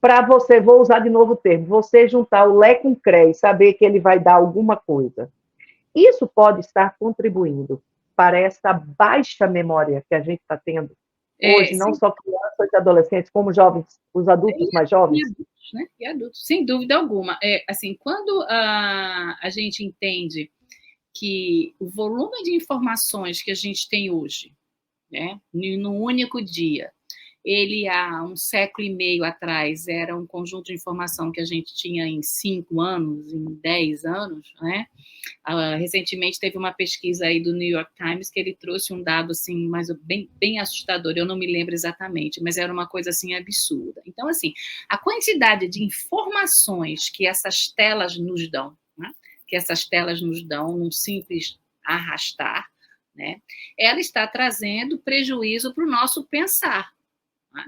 para você, vou usar de novo o termo, você juntar o Lé com o CRE e saber que ele vai dar alguma coisa. Isso pode estar contribuindo para essa baixa memória que a gente está tendo hoje, não só crianças e adolescentes, como jovens, os adultos mais jovens. E adultos, né? E adultos, sem dúvida alguma. Assim, quando a gente entende que o volume de informações que a gente tem hoje, né, num único dia, ele há um século e meio atrás era um conjunto de informação que a gente tinha em 5 anos, em 10 anos, né? Recentemente teve uma pesquisa aí do New York Times que ele trouxe um dado assim, mais bem assustador, eu não me lembro exatamente, mas era uma coisa assim absurda. Então, assim, a quantidade de informações que essas telas nos dão, né? Que essas telas nos dão num simples arrastar, né? Ela está trazendo prejuízo para o nosso pensar. Né?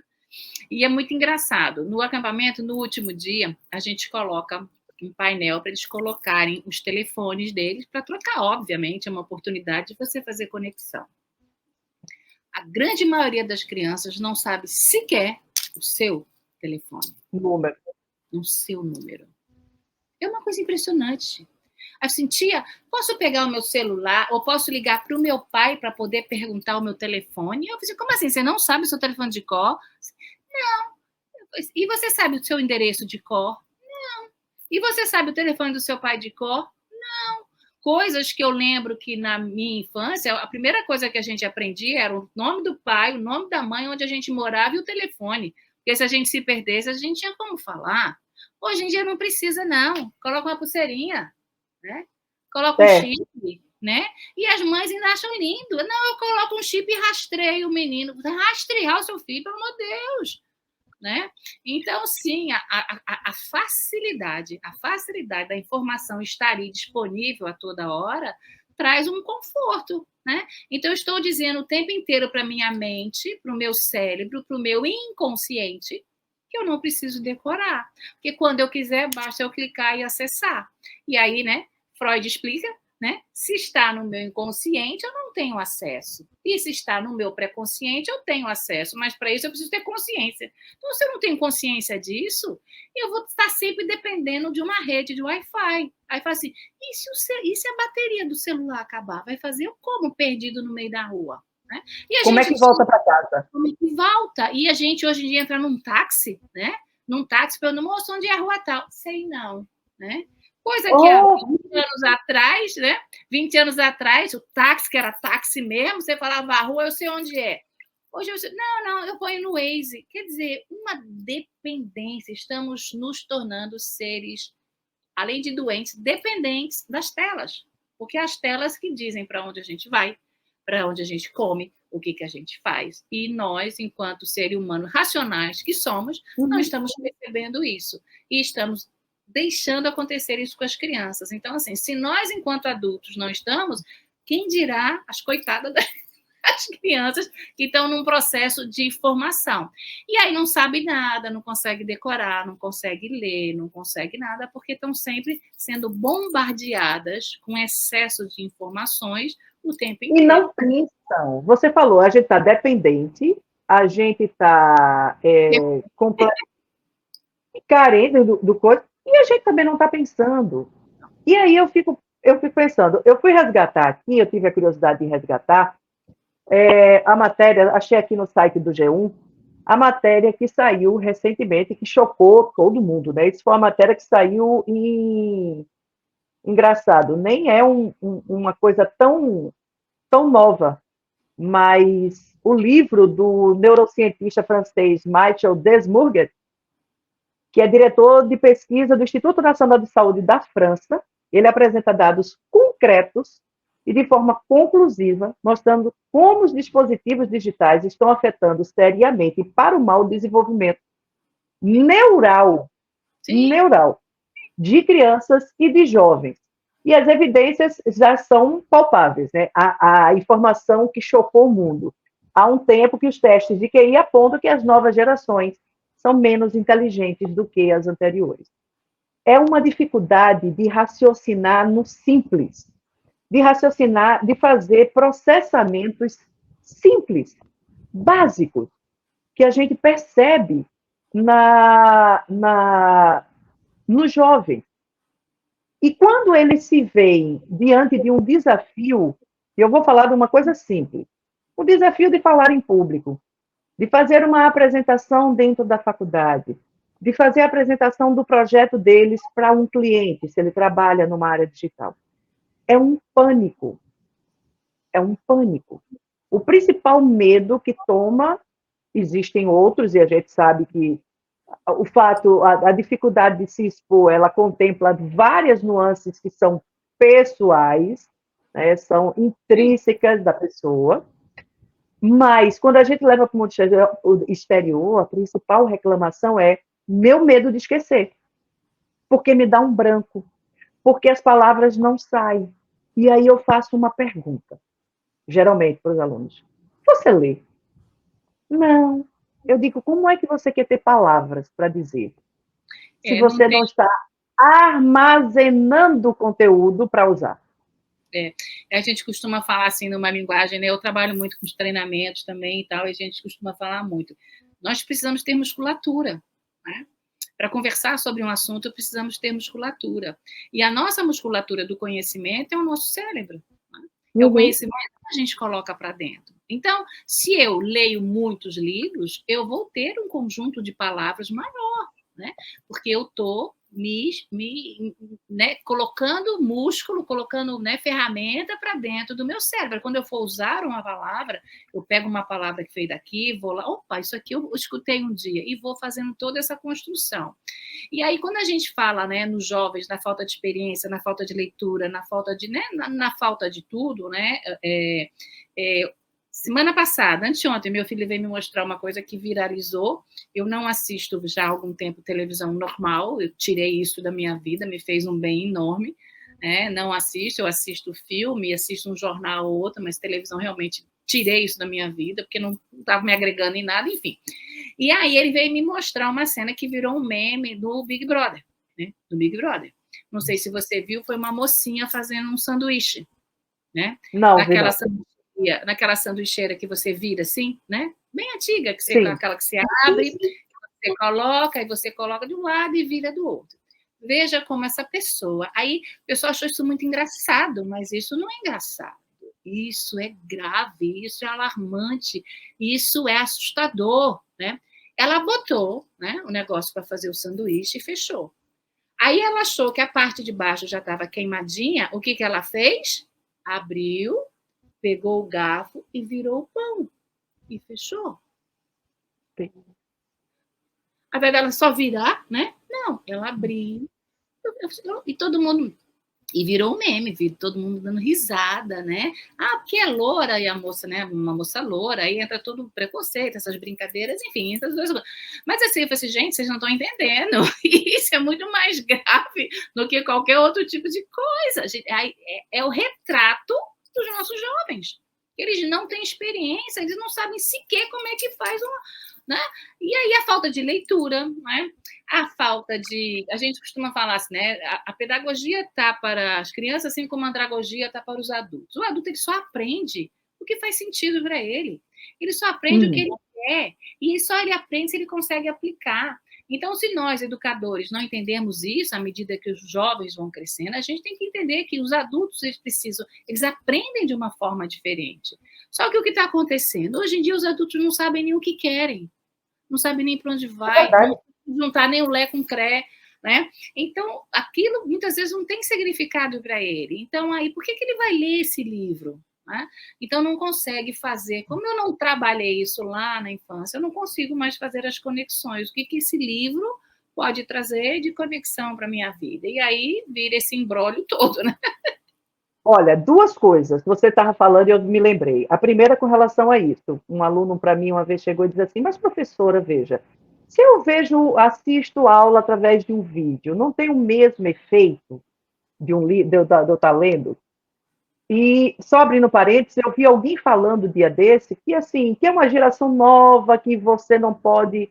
E é muito engraçado. No acampamento, no último dia, a gente coloca um painel para eles colocarem os telefones deles para trocar, obviamente, é uma oportunidade de você fazer conexão. A grande maioria das crianças não sabe sequer o seu telefone. Número. O seu número. É uma coisa impressionante. Assim, tia, posso pegar o meu celular ou posso ligar para o meu pai para poder perguntar o meu telefone? Eu falei, como assim? Você não sabe o seu telefone de cor? Não. E você sabe o seu endereço de cor? Não. E você sabe o telefone do seu pai de cor? Não. Coisas que eu lembro que na minha infância, a primeira coisa que a gente aprendia era o nome do pai, o nome da mãe, onde a gente morava e o telefone. Porque se a gente se perdesse, a gente tinha como falar. Hoje em dia não precisa, não. Coloca uma pulseirinha, né? Coloca um chip, né? E as mães ainda acham lindo. Não, eu coloco um chip e rastreio o menino. Rastrear o seu filho, pelo amor de Deus. Né? Então, sim, a facilidade da informação estar ali disponível a toda hora traz um conforto, né? Então, eu estou dizendo o tempo inteiro para minha mente, para o meu cérebro, para o meu inconsciente, que eu não preciso decorar. Porque quando eu quiser, basta eu clicar e acessar. E aí, né, Freud explica, né? Se está no meu inconsciente, eu não tenho acesso. E se está no meu pré-consciente, eu tenho acesso. Mas para isso eu preciso ter consciência. Então, se eu não tenho consciência disso, eu vou estar sempre dependendo de uma rede de Wi-Fi. Aí fala assim, e se a bateria do celular acabar? Vai fazer como perdido no meio da rua? Né? E a Como é gente que volta para casa? como é que volta? E a gente hoje em dia entra num táxi, né? Num táxi, perguntando, moço, onde é a rua tal? Sei não, né? Coisa que há 20 anos atrás, né? 20 anos atrás, o táxi, que era táxi mesmo, você falava a rua, eu sei onde é. Hoje eu sei, não, eu ponho no Waze. Quer dizer, uma dependência. Estamos nos tornando seres, além de doentes, dependentes das telas. Porque é as telas que dizem para onde a gente vai, para onde a gente come, o que a gente faz. E nós, enquanto seres humanos racionais que somos, não estamos percebendo isso. E estamos deixando acontecer isso com as crianças. Então, assim, se nós, enquanto adultos, não estamos, quem dirá as coitadas das crianças que estão num processo de formação. E aí não sabe nada, não consegue decorar, não consegue ler, não consegue nada, porque estão sempre sendo bombardeadas com excesso de informações o tempo inteiro. E não pensam. Você falou, a gente está dependente, a gente está completamente carente do coisa, e a gente também não está pensando. E aí eu fico pensando, eu fui resgatar aqui, eu tive a curiosidade de resgatar a matéria, achei aqui no site do G1, a matéria que saiu recentemente, que chocou todo mundo, né? Isso foi uma matéria que saiu em... Engraçado, nem é uma coisa tão nova, mas o livro do neurocientista francês Michel Desmourguet, que é diretor de pesquisa do Instituto Nacional de Saúde da França, ele apresenta dados concretos e de forma conclusiva, mostrando como os dispositivos digitais estão afetando seriamente para o mau desenvolvimento neural de crianças e de jovens. E as evidências já são palpáveis, né? A informação que chocou o mundo. Há um tempo que os testes de QI apontam que as novas gerações são menos inteligentes do que as anteriores. É uma dificuldade de raciocinar no simples, de raciocinar, de fazer processamentos simples, básicos, que a gente percebe no jovem. E quando eles se veem diante de um desafio, eu vou falar de uma coisa simples, o desafio de falar em público, de fazer uma apresentação dentro da faculdade, de fazer a apresentação do projeto deles para um cliente, se ele trabalha numa área digital. É um pânico. É um pânico. O principal medo que toma, existem outros, e a gente sabe que o fato, a dificuldade de se expor, ela contempla várias nuances que são pessoais, né, são intrínsecas da pessoa, mas quando a gente leva para o exterior, a principal reclamação é meu medo de esquecer, porque me dá um branco, porque as palavras não saem. E aí eu faço uma pergunta, geralmente para os alunos: você lê? Não. Eu digo, como é que você quer ter palavras para dizer? Se você não está armazenando conteúdo para usar. A gente costuma falar assim numa linguagem, né? Eu trabalho muito com os treinamentos também e tal, e a gente costuma falar muito. Nós precisamos ter musculatura, né? Para conversar sobre um assunto, precisamos ter musculatura. E a nossa musculatura do conhecimento é o nosso cérebro. Né? É o conhecimento que a gente coloca para dentro. Então, se eu leio muitos livros, eu vou ter um conjunto de palavras maior, né? Porque eu estou né, colocando músculo, colocando, né, ferramenta para dentro do meu cérebro. Quando eu for usar uma palavra, eu pego uma palavra que veio daqui, vou lá, opa, isso aqui eu escutei um dia, e vou fazendo toda essa construção. E aí, quando a gente fala, né, nos jovens, na falta de experiência, na falta de leitura, na falta de, né, na falta de tudo, né, semana passada, anteontem, meu filho veio me mostrar uma coisa que viralizou. Eu não assisto já há algum tempo televisão normal, eu tirei isso da minha vida, me fez um bem enorme. né? Não assisto, eu assisto filme, assisto um jornal ou outro, mas televisão realmente tirei isso da minha vida, porque não estava me agregando em nada, enfim. E aí ele veio me mostrar uma cena que virou um meme do Big Brother, né? Do Big Brother. Não sei se você viu, foi uma mocinha fazendo um sanduíche, né? Não, vi Naquela não. sanduicheira, naquela sanduicheira que você vira assim, né? Bem antiga, que você, Sim. aquela que você abre, você coloca, e você coloca de um lado e vira do outro. Veja como essa pessoa. Aí o pessoal achou isso muito engraçado, mas isso não é engraçado. Isso é grave, isso é alarmante, isso é assustador, né? Ela botou, né, o negócio para fazer o sanduíche e fechou. Aí ela achou que a parte de baixo já estava queimadinha. O que, que ela fez? Abriu, pegou o garfo e virou o pão. E fechou. Sim. Ao invés dela só virar, né? Não, ela abriu. E todo mundo. E virou um meme, viu? Todo mundo dando risada, né? Ah, porque é loura, e a moça, né? Uma moça loura, aí entra todo o preconceito, essas brincadeiras, enfim, essas coisas. Mas assim, eu falei assim, gente, vocês não estão entendendo. Isso é muito mais grave do que qualquer outro tipo de coisa. É o retrato dos nossos jovens. Eles não têm experiência, eles não sabem sequer como é que faz uma. Né? E aí a falta de leitura, né? A falta de. A gente costuma falar assim, né? A pedagogia está para as crianças, assim como a andragogia está para os adultos. O adulto ele só aprende o que faz sentido para ele. Ele só aprende o que ele quer. E só ele aprende se ele consegue aplicar. Então, se nós, educadores, não entendermos isso à medida que os jovens vão crescendo, a gente tem que entender que os adultos eles aprendem de uma forma diferente. Só que o que está acontecendo? Hoje em dia, os adultos não sabem nem o que querem, não sabem nem para onde vai, não juntar nem o Lé com o Cré, né? Então, aquilo muitas vezes não tem significado para ele. Então, aí, por que ele vai ler esse livro? Né? Então, não consegue fazer. Como eu não trabalhei isso lá na infância, eu não consigo mais fazer as conexões. O que esse livro pode trazer de conexão para a minha vida? E aí vira esse imbróglio todo, né? Olha, duas coisas. Você estava falando e eu me lembrei. A primeira com relação a isso. Um aluno para mim uma vez chegou e disse assim, mas professora, veja, se eu assisto aula através de um vídeo, não tem o mesmo efeito de eu estar lendo? E, só abrindo parênteses, eu vi alguém falando dia desse que, assim, que é uma geração nova, que você não pode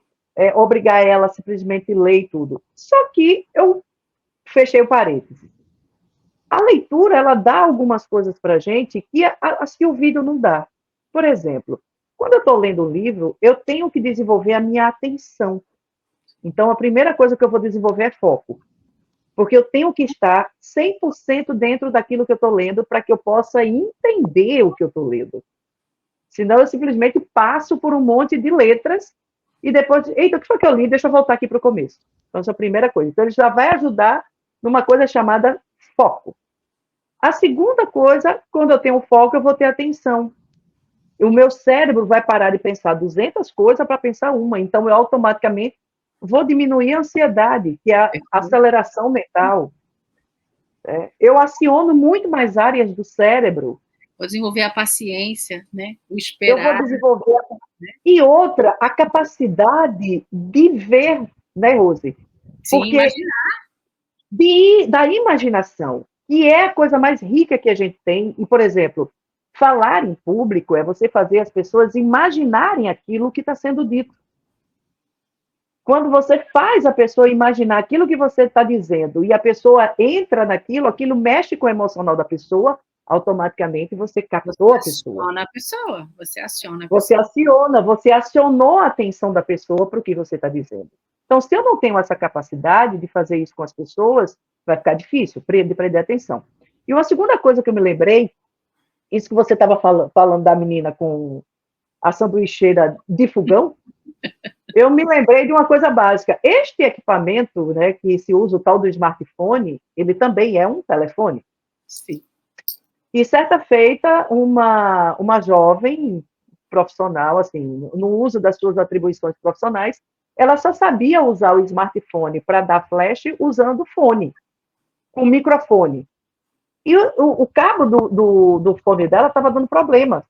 obrigar ela a simplesmente ler tudo. Só que eu fechei o parênteses. A leitura, ela dá algumas coisas para a gente que o vídeo não dá. Por exemplo, quando eu estou lendo um livro, eu tenho que desenvolver a minha atenção. Então, a primeira coisa que eu vou desenvolver é foco. Porque eu tenho que estar 100% dentro daquilo que eu estou lendo para que eu possa entender o que eu estou lendo. Senão, eu simplesmente passo por um monte de letras e depois, eita, o que foi que eu li? Deixa eu voltar aqui para o começo. Então, essa é a primeira coisa. Então, ele já vai ajudar numa coisa chamada foco. A segunda coisa, quando eu tenho foco, eu vou ter atenção. O meu cérebro vai parar de pensar 200 coisas para pensar uma. Então, eu automaticamente vou diminuir a ansiedade, que é a aceleração mental. Eu aciono muito mais áreas do cérebro. Vou desenvolver a paciência, né? O Eu vou esperar. desenvolver. E outra, a capacidade de ver, né, Rose? Sim, Porque imaginar. da imaginação, que é a coisa mais rica que a gente tem. E, por exemplo, falar em público é você fazer as pessoas imaginarem aquilo que está sendo dito. Quando você faz a pessoa imaginar aquilo que você está dizendo e a pessoa entra naquilo, aquilo mexe com o emocional da pessoa, automaticamente você captou a pessoa. Você aciona a pessoa. Você acionou a atenção da pessoa para o que você está dizendo. Então, se eu não tenho essa capacidade de fazer isso com as pessoas, vai ficar difícil de prender atenção. E uma segunda coisa que eu me lembrei, isso que você estava falando da menina com a sanduicheira de fogão, eu me lembrei de uma coisa básica. Este equipamento, né, que se usa o tal do smartphone, ele também é um telefone. Sim. E certa feita, uma jovem profissional, assim, no uso das suas atribuições profissionais, ela só sabia usar o smartphone para dar flash usando fone, com microfone. E o cabo do fone dela estava dando problema.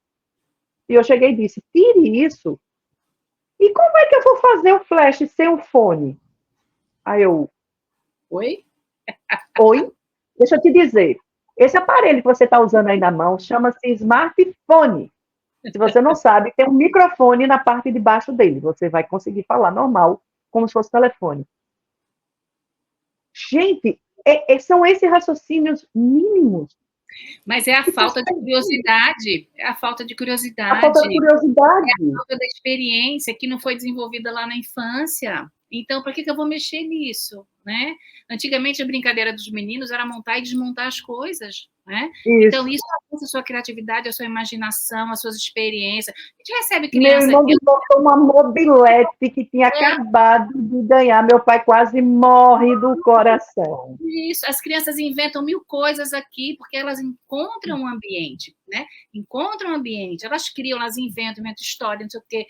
E eu cheguei e disse, tire isso. E como é que eu vou fazer o flash sem o fone? Aí eu... Oi? Oi? Deixa eu te dizer, esse aparelho que você está usando aí na mão chama-se smartphone. Se você não sabe, tem um microfone na parte de baixo dele. Você vai conseguir falar normal, como se fosse telefone. Gente, são esses raciocínios mínimos. Mas é a falta de curiosidade, é a falta de curiosidade. A falta de curiosidade. É a falta da experiência que não foi desenvolvida lá na infância. Então, para que eu vou mexer nisso? Né? Antigamente, a brincadeira dos meninos era montar e desmontar as coisas. Né? Então, isso aumenta a sua criatividade, a sua imaginação, as suas experiências. A gente recebe criança... Meu irmão botou uma mobilete que tinha acabado de ganhar. Meu pai quase morre do coração. Isso, as crianças inventam mil coisas aqui, porque elas encontram um ambiente, né? Encontram um ambiente, elas criam, elas inventam história, não sei o quê,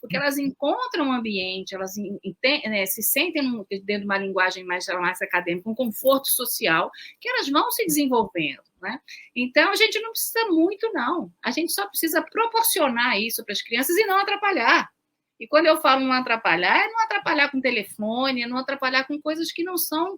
porque elas encontram um ambiente, elas se sentem dentro de uma linguagem mais acadêmica, um conforto social, que elas vão se desenvolvendo. Né? Então, a gente não precisa muito, não. A gente só precisa proporcionar isso para as crianças e não atrapalhar. E quando eu falo não atrapalhar, é não atrapalhar com telefone, é não atrapalhar com coisas que não são...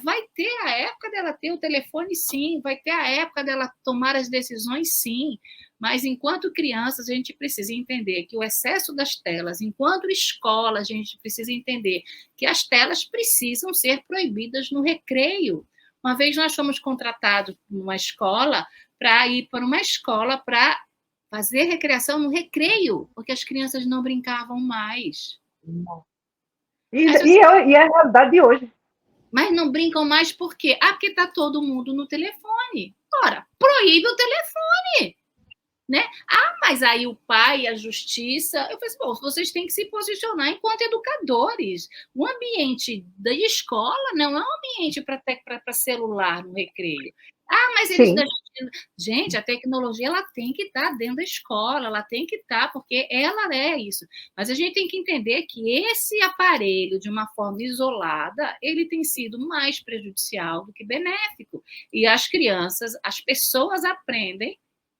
Vai ter a época dela ter o telefone, sim. Vai ter a época dela tomar as decisões, sim. Mas, enquanto crianças, a gente precisa entender que o excesso das telas, enquanto escola, a gente precisa entender que as telas precisam ser proibidas no recreio. Uma vez nós fomos contratados numa escola para ir para uma escola para fazer recreação no recreio, porque as crianças não brincavam mais. E é a realidade de hoje. Mas não brincam mais por quê? Porque está todo mundo no telefone. Ora, proíbe o telefone. Né? Mas aí o pai, a justiça... Eu falei assim, bom, vocês têm que se posicionar enquanto educadores. O ambiente da escola não é um ambiente para celular no recreio. Mas eles... Gente, a tecnologia ela tem que estar dentro da escola, ela tem que estar, porque ela é isso. Mas a gente tem que entender que esse aparelho, de uma forma isolada, ele tem sido mais prejudicial do que benéfico. E as crianças, as pessoas aprendem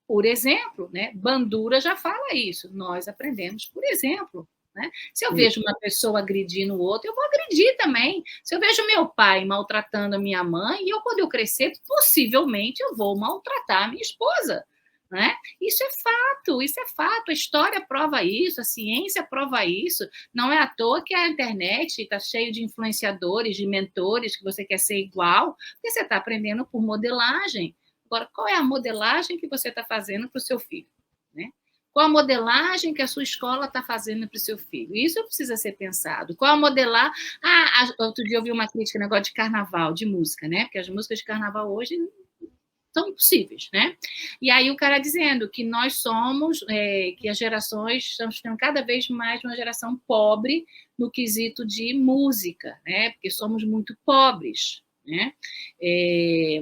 por exemplo, né? Bandura já fala isso. Nós aprendemos por exemplo. Né? Se eu vejo uma pessoa agredindo o outro, eu vou agredir também. Se eu vejo meu pai maltratando a minha mãe, quando eu crescer, possivelmente eu vou maltratar a minha esposa. Né? Isso é fato, isso é fato. A história prova isso, a ciência prova isso. Não é à toa que a internet está cheio de influenciadores, de mentores, que você quer ser igual, porque você está aprendendo por modelagem. Agora, qual é a modelagem que você está fazendo para o seu filho? Né? Qual a modelagem que a sua escola está fazendo para o seu filho? Isso precisa ser pensado. Qual a modelagem... outro dia eu vi uma crítica, negócio de carnaval, de música, né? Porque as músicas de carnaval hoje são impossíveis, né? E aí o cara dizendo que nós somos, que as gerações estamos tendo cada vez mais uma geração pobre no quesito de música, né? Porque somos muito pobres. Né?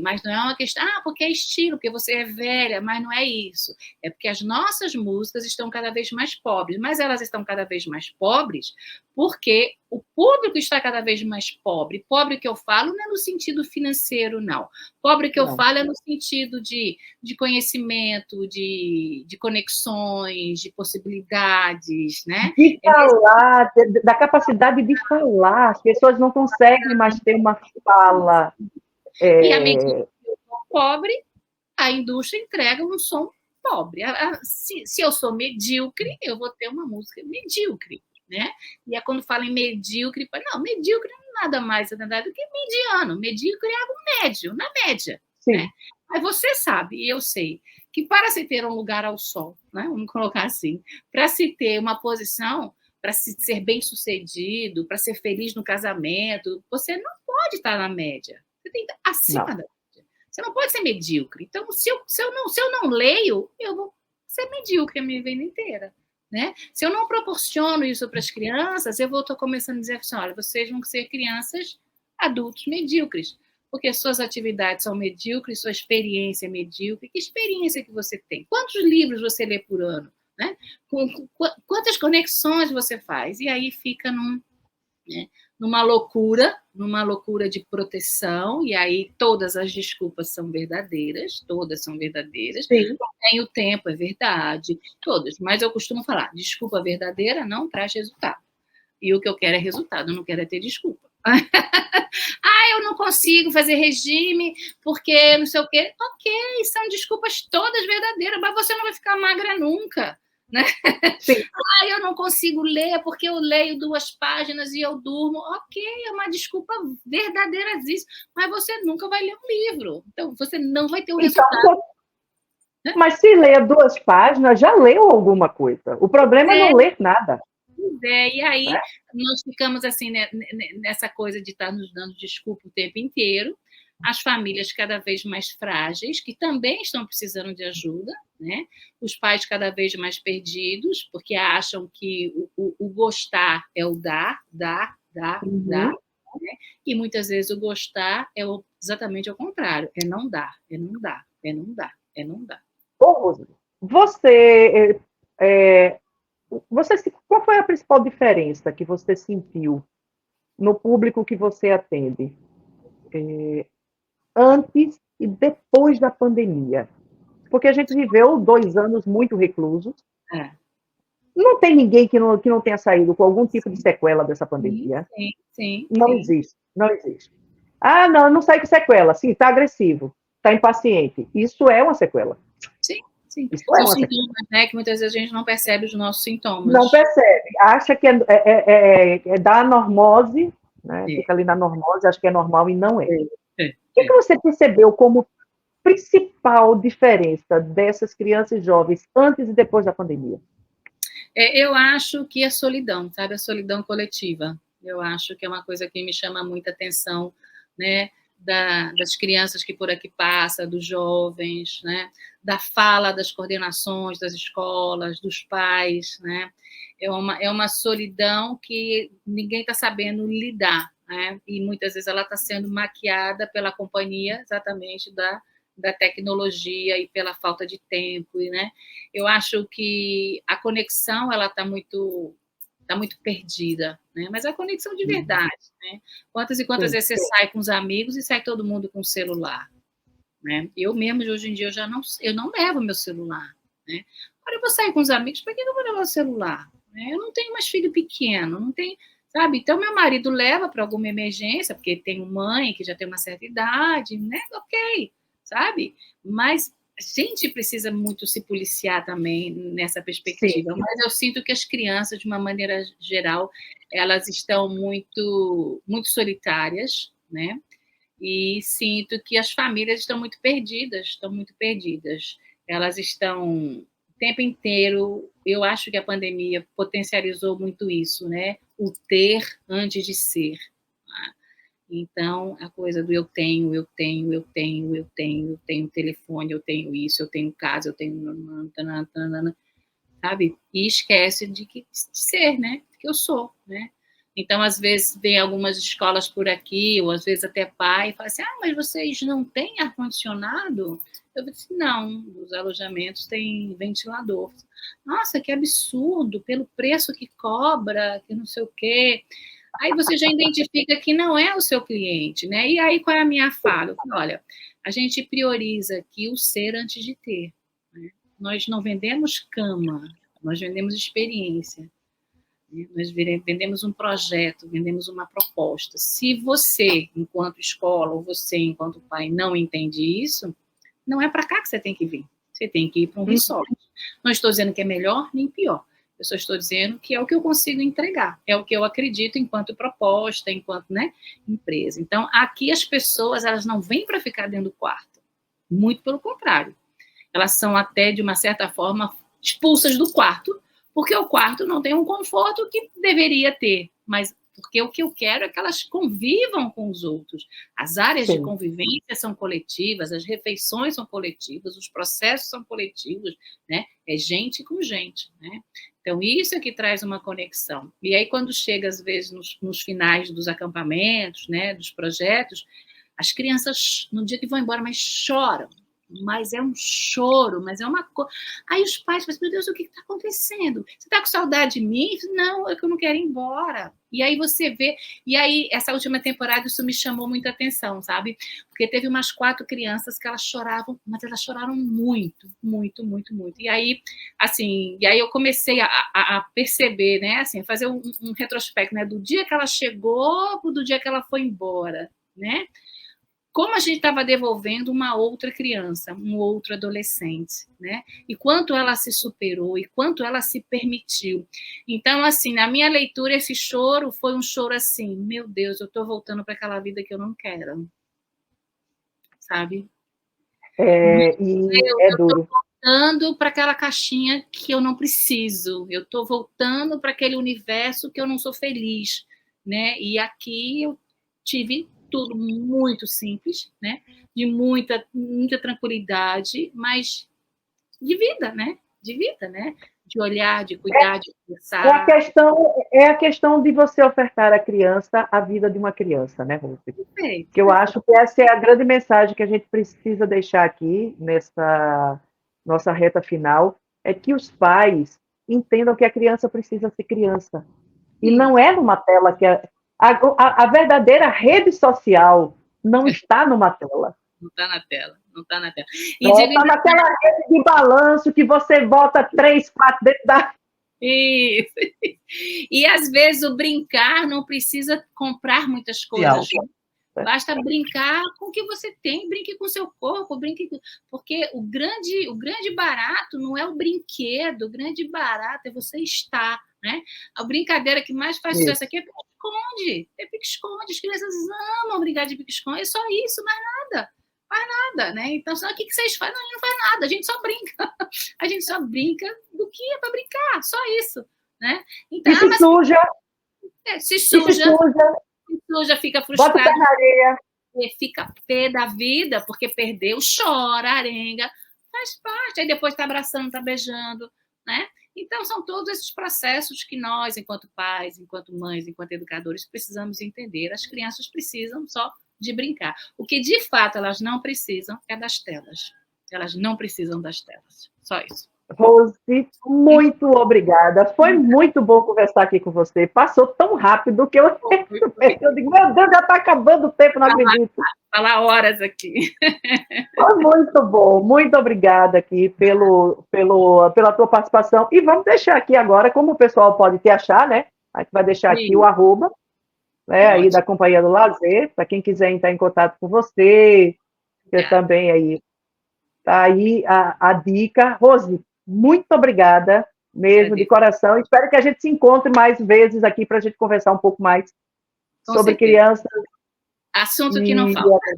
Mas não é uma questão, porque é estilo, porque você é velha, mas não é isso. É porque as nossas músicas estão cada vez mais pobres, mas elas estão cada vez mais pobres porque o público está cada vez mais pobre. Pobre que eu falo não é no sentido financeiro, não. Pobre que eu falo é no sentido de conhecimento, de conexões, de possibilidades, né? De falar, da capacidade de falar. As pessoas não conseguem mais ter uma fala. E à medida que eu sou pobre, a indústria entrega um som pobre. Se eu sou medíocre, eu vou ter uma música medíocre. Né? E quando fala em medíocre, não, medíocre não é nada mais do que mediano. Medíocre é algo médio, na média. Né? Mas você sabe, e eu sei, que para se ter um lugar ao sol, né? Vamos colocar assim, para se ter uma posição, para se ser bem-sucedido, para ser feliz no casamento, você não pode estar na média. Você tem que estar acima da média. Você não pode ser medíocre. Então, se eu não leio, eu vou ser medíocre a minha vida inteira. Né? Se eu não proporciono isso para as crianças, eu estou começando a dizer assim, olha, vocês vão ser crianças, adultos medíocres, porque suas atividades são medíocres, sua experiência é medíocre. Que experiência que você tem? Quantos livros você lê por ano? Né? Quantas conexões você faz? E aí fica numa loucura de proteção, e aí todas as desculpas são verdadeiras, todas são verdadeiras. Sim. Não tenho tempo, é verdade, todas. Mas eu costumo falar, desculpa verdadeira não traz resultado. E o que eu quero é resultado, eu não quero é ter desculpa. Eu não consigo fazer regime porque não sei o quê. Ok, são desculpas todas verdadeiras, mas você não vai ficar magra nunca, né? Sim. Eu não consigo ler porque eu leio 2 páginas e eu durmo. Ok, é uma desculpa verdadeira, mas você nunca vai ler um livro. Então, você não vai ter o resultado. Mas se ler 2 páginas, já leu alguma coisa. O problema é não ler nada. E aí nós ficamos assim, né, nessa coisa de estar nos dando desculpa o tempo inteiro. As famílias cada vez mais frágeis, que também estão precisando de ajuda, né? Os pais cada vez mais perdidos, porque acham que o gostar é o dar, né? E muitas vezes o gostar é exatamente ao contrário, é não dar, é não dar, é não dar, é não dar. Ô, Rose, qual foi a principal diferença que você sentiu no público que você atende, antes e depois da pandemia? Porque a gente viveu 2 anos muito reclusos. Não tem ninguém que não tenha saído com algum tipo de sequela dessa pandemia. Sim. Não existe, não existe. Não, eu não saí com sequela. Sim, está agressivo, está impaciente. Isso é uma sequela. Sim. Isso São sintomas, né, que muitas vezes a gente não percebe os nossos sintomas. Não percebe. Acha que é da normose, né? Fica ali na normose, acha que é normal e não é. O que você percebeu como principal diferença dessas crianças jovens antes e depois da pandemia? Eu acho que a solidão, sabe? A solidão coletiva. Eu acho que é uma coisa que me chama muita atenção, né? Das crianças que por aqui passam, dos jovens, né? Da fala das coordenações das escolas, dos pais, né? É uma solidão que ninguém está sabendo lidar, né? E muitas vezes ela está sendo maquiada pela companhia exatamente da tecnologia e pela falta de tempo, né? Eu acho que a conexão ela está muito perdida, né? Mas a conexão de verdade, né? Quantas e quantas vezes você sai com os amigos e sai todo mundo com o celular, né? Eu mesmo, hoje em dia, eu não levo meu celular, né? Agora eu vou sair com os amigos, para que eu vou levar o celular? Eu não tenho mais filho pequeno, não tem, sabe? Então, meu marido leva para alguma emergência, porque tem mãe que já tem uma certa idade, né? Ok, sabe? Mas a gente precisa muito se policiar também nessa perspectiva. Sim. Mas eu sinto que as crianças, de uma maneira geral, elas estão muito solitárias, né? E sinto que as famílias estão muito perdidas. Elas estão o tempo inteiro. Eu acho que a pandemia potencializou muito isso, né? O ter antes de ser. Então, a coisa do eu tenho telefone, eu tenho isso, eu tenho casa, eu tenho... sabe? E esquece de ser, né? Que eu sou, né? Então, às vezes, vem algumas escolas por aqui, ou às vezes até pai, e fala assim, mas vocês não têm ar-condicionado? Eu disse, não, os alojamentos têm ventilador. Nossa, que absurdo, pelo preço que cobra, que não sei o quê. Aí você já identifica que não é o seu cliente, né? E aí, qual é a minha fala? Eu falo, olha, a gente prioriza aqui o ser antes de ter. Né? Nós não vendemos cama, nós vendemos experiência. Né? Nós vendemos um projeto, vendemos uma proposta. Se você, enquanto escola, ou você, enquanto pai, não entende isso, não é para cá que você tem que vir. Você tem que ir para um resort. Não estou dizendo que é melhor nem pior. Eu só estou dizendo que é o que eu consigo entregar, é o que eu acredito enquanto proposta, enquanto, né, empresa. Então, aqui as pessoas, elas não vêm para ficar dentro do quarto. Muito pelo contrário. Elas são até, de uma certa forma, expulsas do quarto, porque o quarto não tem um conforto que deveria ter, mas porque o que eu quero é que elas convivam com os outros. As áreas de convivência são coletivas, as refeições são coletivas, os processos são coletivos, né? É gente com gente, né? Então, isso é que traz uma conexão. E aí, quando chega, às vezes, nos finais dos acampamentos, né, dos projetos, as crianças, no dia que vão embora, mas choram. mas é um choro, mas é uma coisa. Aí os pais falam, meu Deus, o que está acontecendo? Você está com saudade de mim? Não, é que eu não quero ir embora. E aí você vê, e aí essa última temporada isso me chamou muita atenção, sabe? Porque teve umas 4 crianças que elas choravam, mas elas choraram muito, muito, muito, muito. E aí, assim, e aí eu comecei a perceber, né, assim, fazer um retrospecto, né, do dia que ela chegou do dia que ela foi embora, né? Como a gente estava devolvendo uma outra criança, um outro adolescente, né? E quanto ela se superou e quanto ela se permitiu. Então, assim, na minha leitura, esse choro foi um choro assim, meu Deus, eu estou voltando para aquela vida que eu não quero, sabe? E é Eu estou duro. voltando para aquela caixinha que eu não preciso, eu estou voltando para aquele universo que eu não sou feliz, né? E aqui eu tive tudo muito simples, né? De muita, muita tranquilidade, mas de vida, né? De vida, né? De olhar, de cuidar, de É a conversar. questão, é a questão de você ofertar à criança a vida de uma criança, né, Rose? Perfeito, Que eu perfeito. acho que essa é a grande mensagem que a gente precisa deixar aqui nessa nossa reta final, é que os pais entendam que a criança precisa ser criança. E não Isso, é numa tela que a verdadeira rede social não está numa tela. não está na tela, não está na tela. E digo Está naquela rede de balanço que você bota 3, 4 dentro da. isso. E às vezes o brincar não precisa comprar muitas coisas. Basta brincar com o que você tem, brinque com o seu corpo, brinque com... Porque o grande barato não é o brinquedo, o grande barato é você estar, né? A brincadeira que mais faz sucesso aqui é pique-esconde. É pique-esconde, as crianças amam brincar de pique-esconde, é só isso, mais nada, né? Então, o que vocês fazem? Não, a gente não faz nada, a gente só brinca. A gente só brinca do que é para brincar, só isso, né? Então, E se mas suja, se e se suja, suja, se suja, fica bota o pé frustrado, na areia. fica pé da vida porque perdeu, chora, arenga, faz parte. Aí depois está abraçando, está beijando, né? Então, são todos esses processos que nós, enquanto pais, enquanto mães, enquanto educadores, precisamos entender. As crianças precisam só de brincar. O que, de fato, elas não precisam é das telas. Elas não precisam das telas. Só isso. Rose, muito obrigada. Foi muito bom conversar aqui com você. Passou tão rápido que eu digo, meu Deus, já está acabando o tempo, não acredito. Falar horas aqui. Foi muito bom. Muito obrigada aqui pela tua participação. E vamos deixar aqui agora, como o pessoal pode te achar, né? A gente vai deixar aqui o arroba, né, aí da Companhia do Lazer, para quem quiser entrar em contato com você, eu também aí. Tá aí a dica. Rose, muito obrigada mesmo, de coração. Espero que a gente se encontre mais vezes aqui para a gente conversar um pouco mais sobre crianças. Assunto que não falta.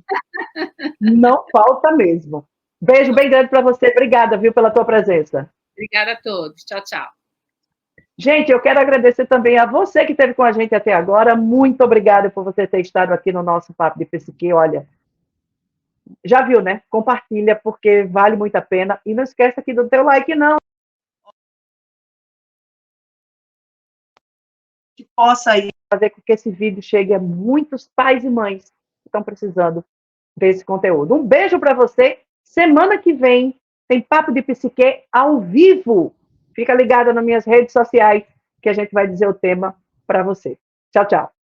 Não falta mesmo. Beijo bem grande para você. Obrigada, viu, pela tua presença. Obrigada a todos. Tchau, tchau. Gente, eu quero agradecer também a você que esteve com a gente até agora. Muito obrigada por você ter estado aqui no nosso Papo de Psique. Olha, já viu, né? Compartilha, porque vale muito a pena. E não esquece aqui do teu like, não. Que possa aí fazer com que esse vídeo chegue a muitos pais e mães que estão precisando desse conteúdo. Um beijo para você. Semana que vem tem Papo de Psique ao vivo. Fica ligada nas minhas redes sociais que a gente vai dizer o tema para você. Tchau, tchau.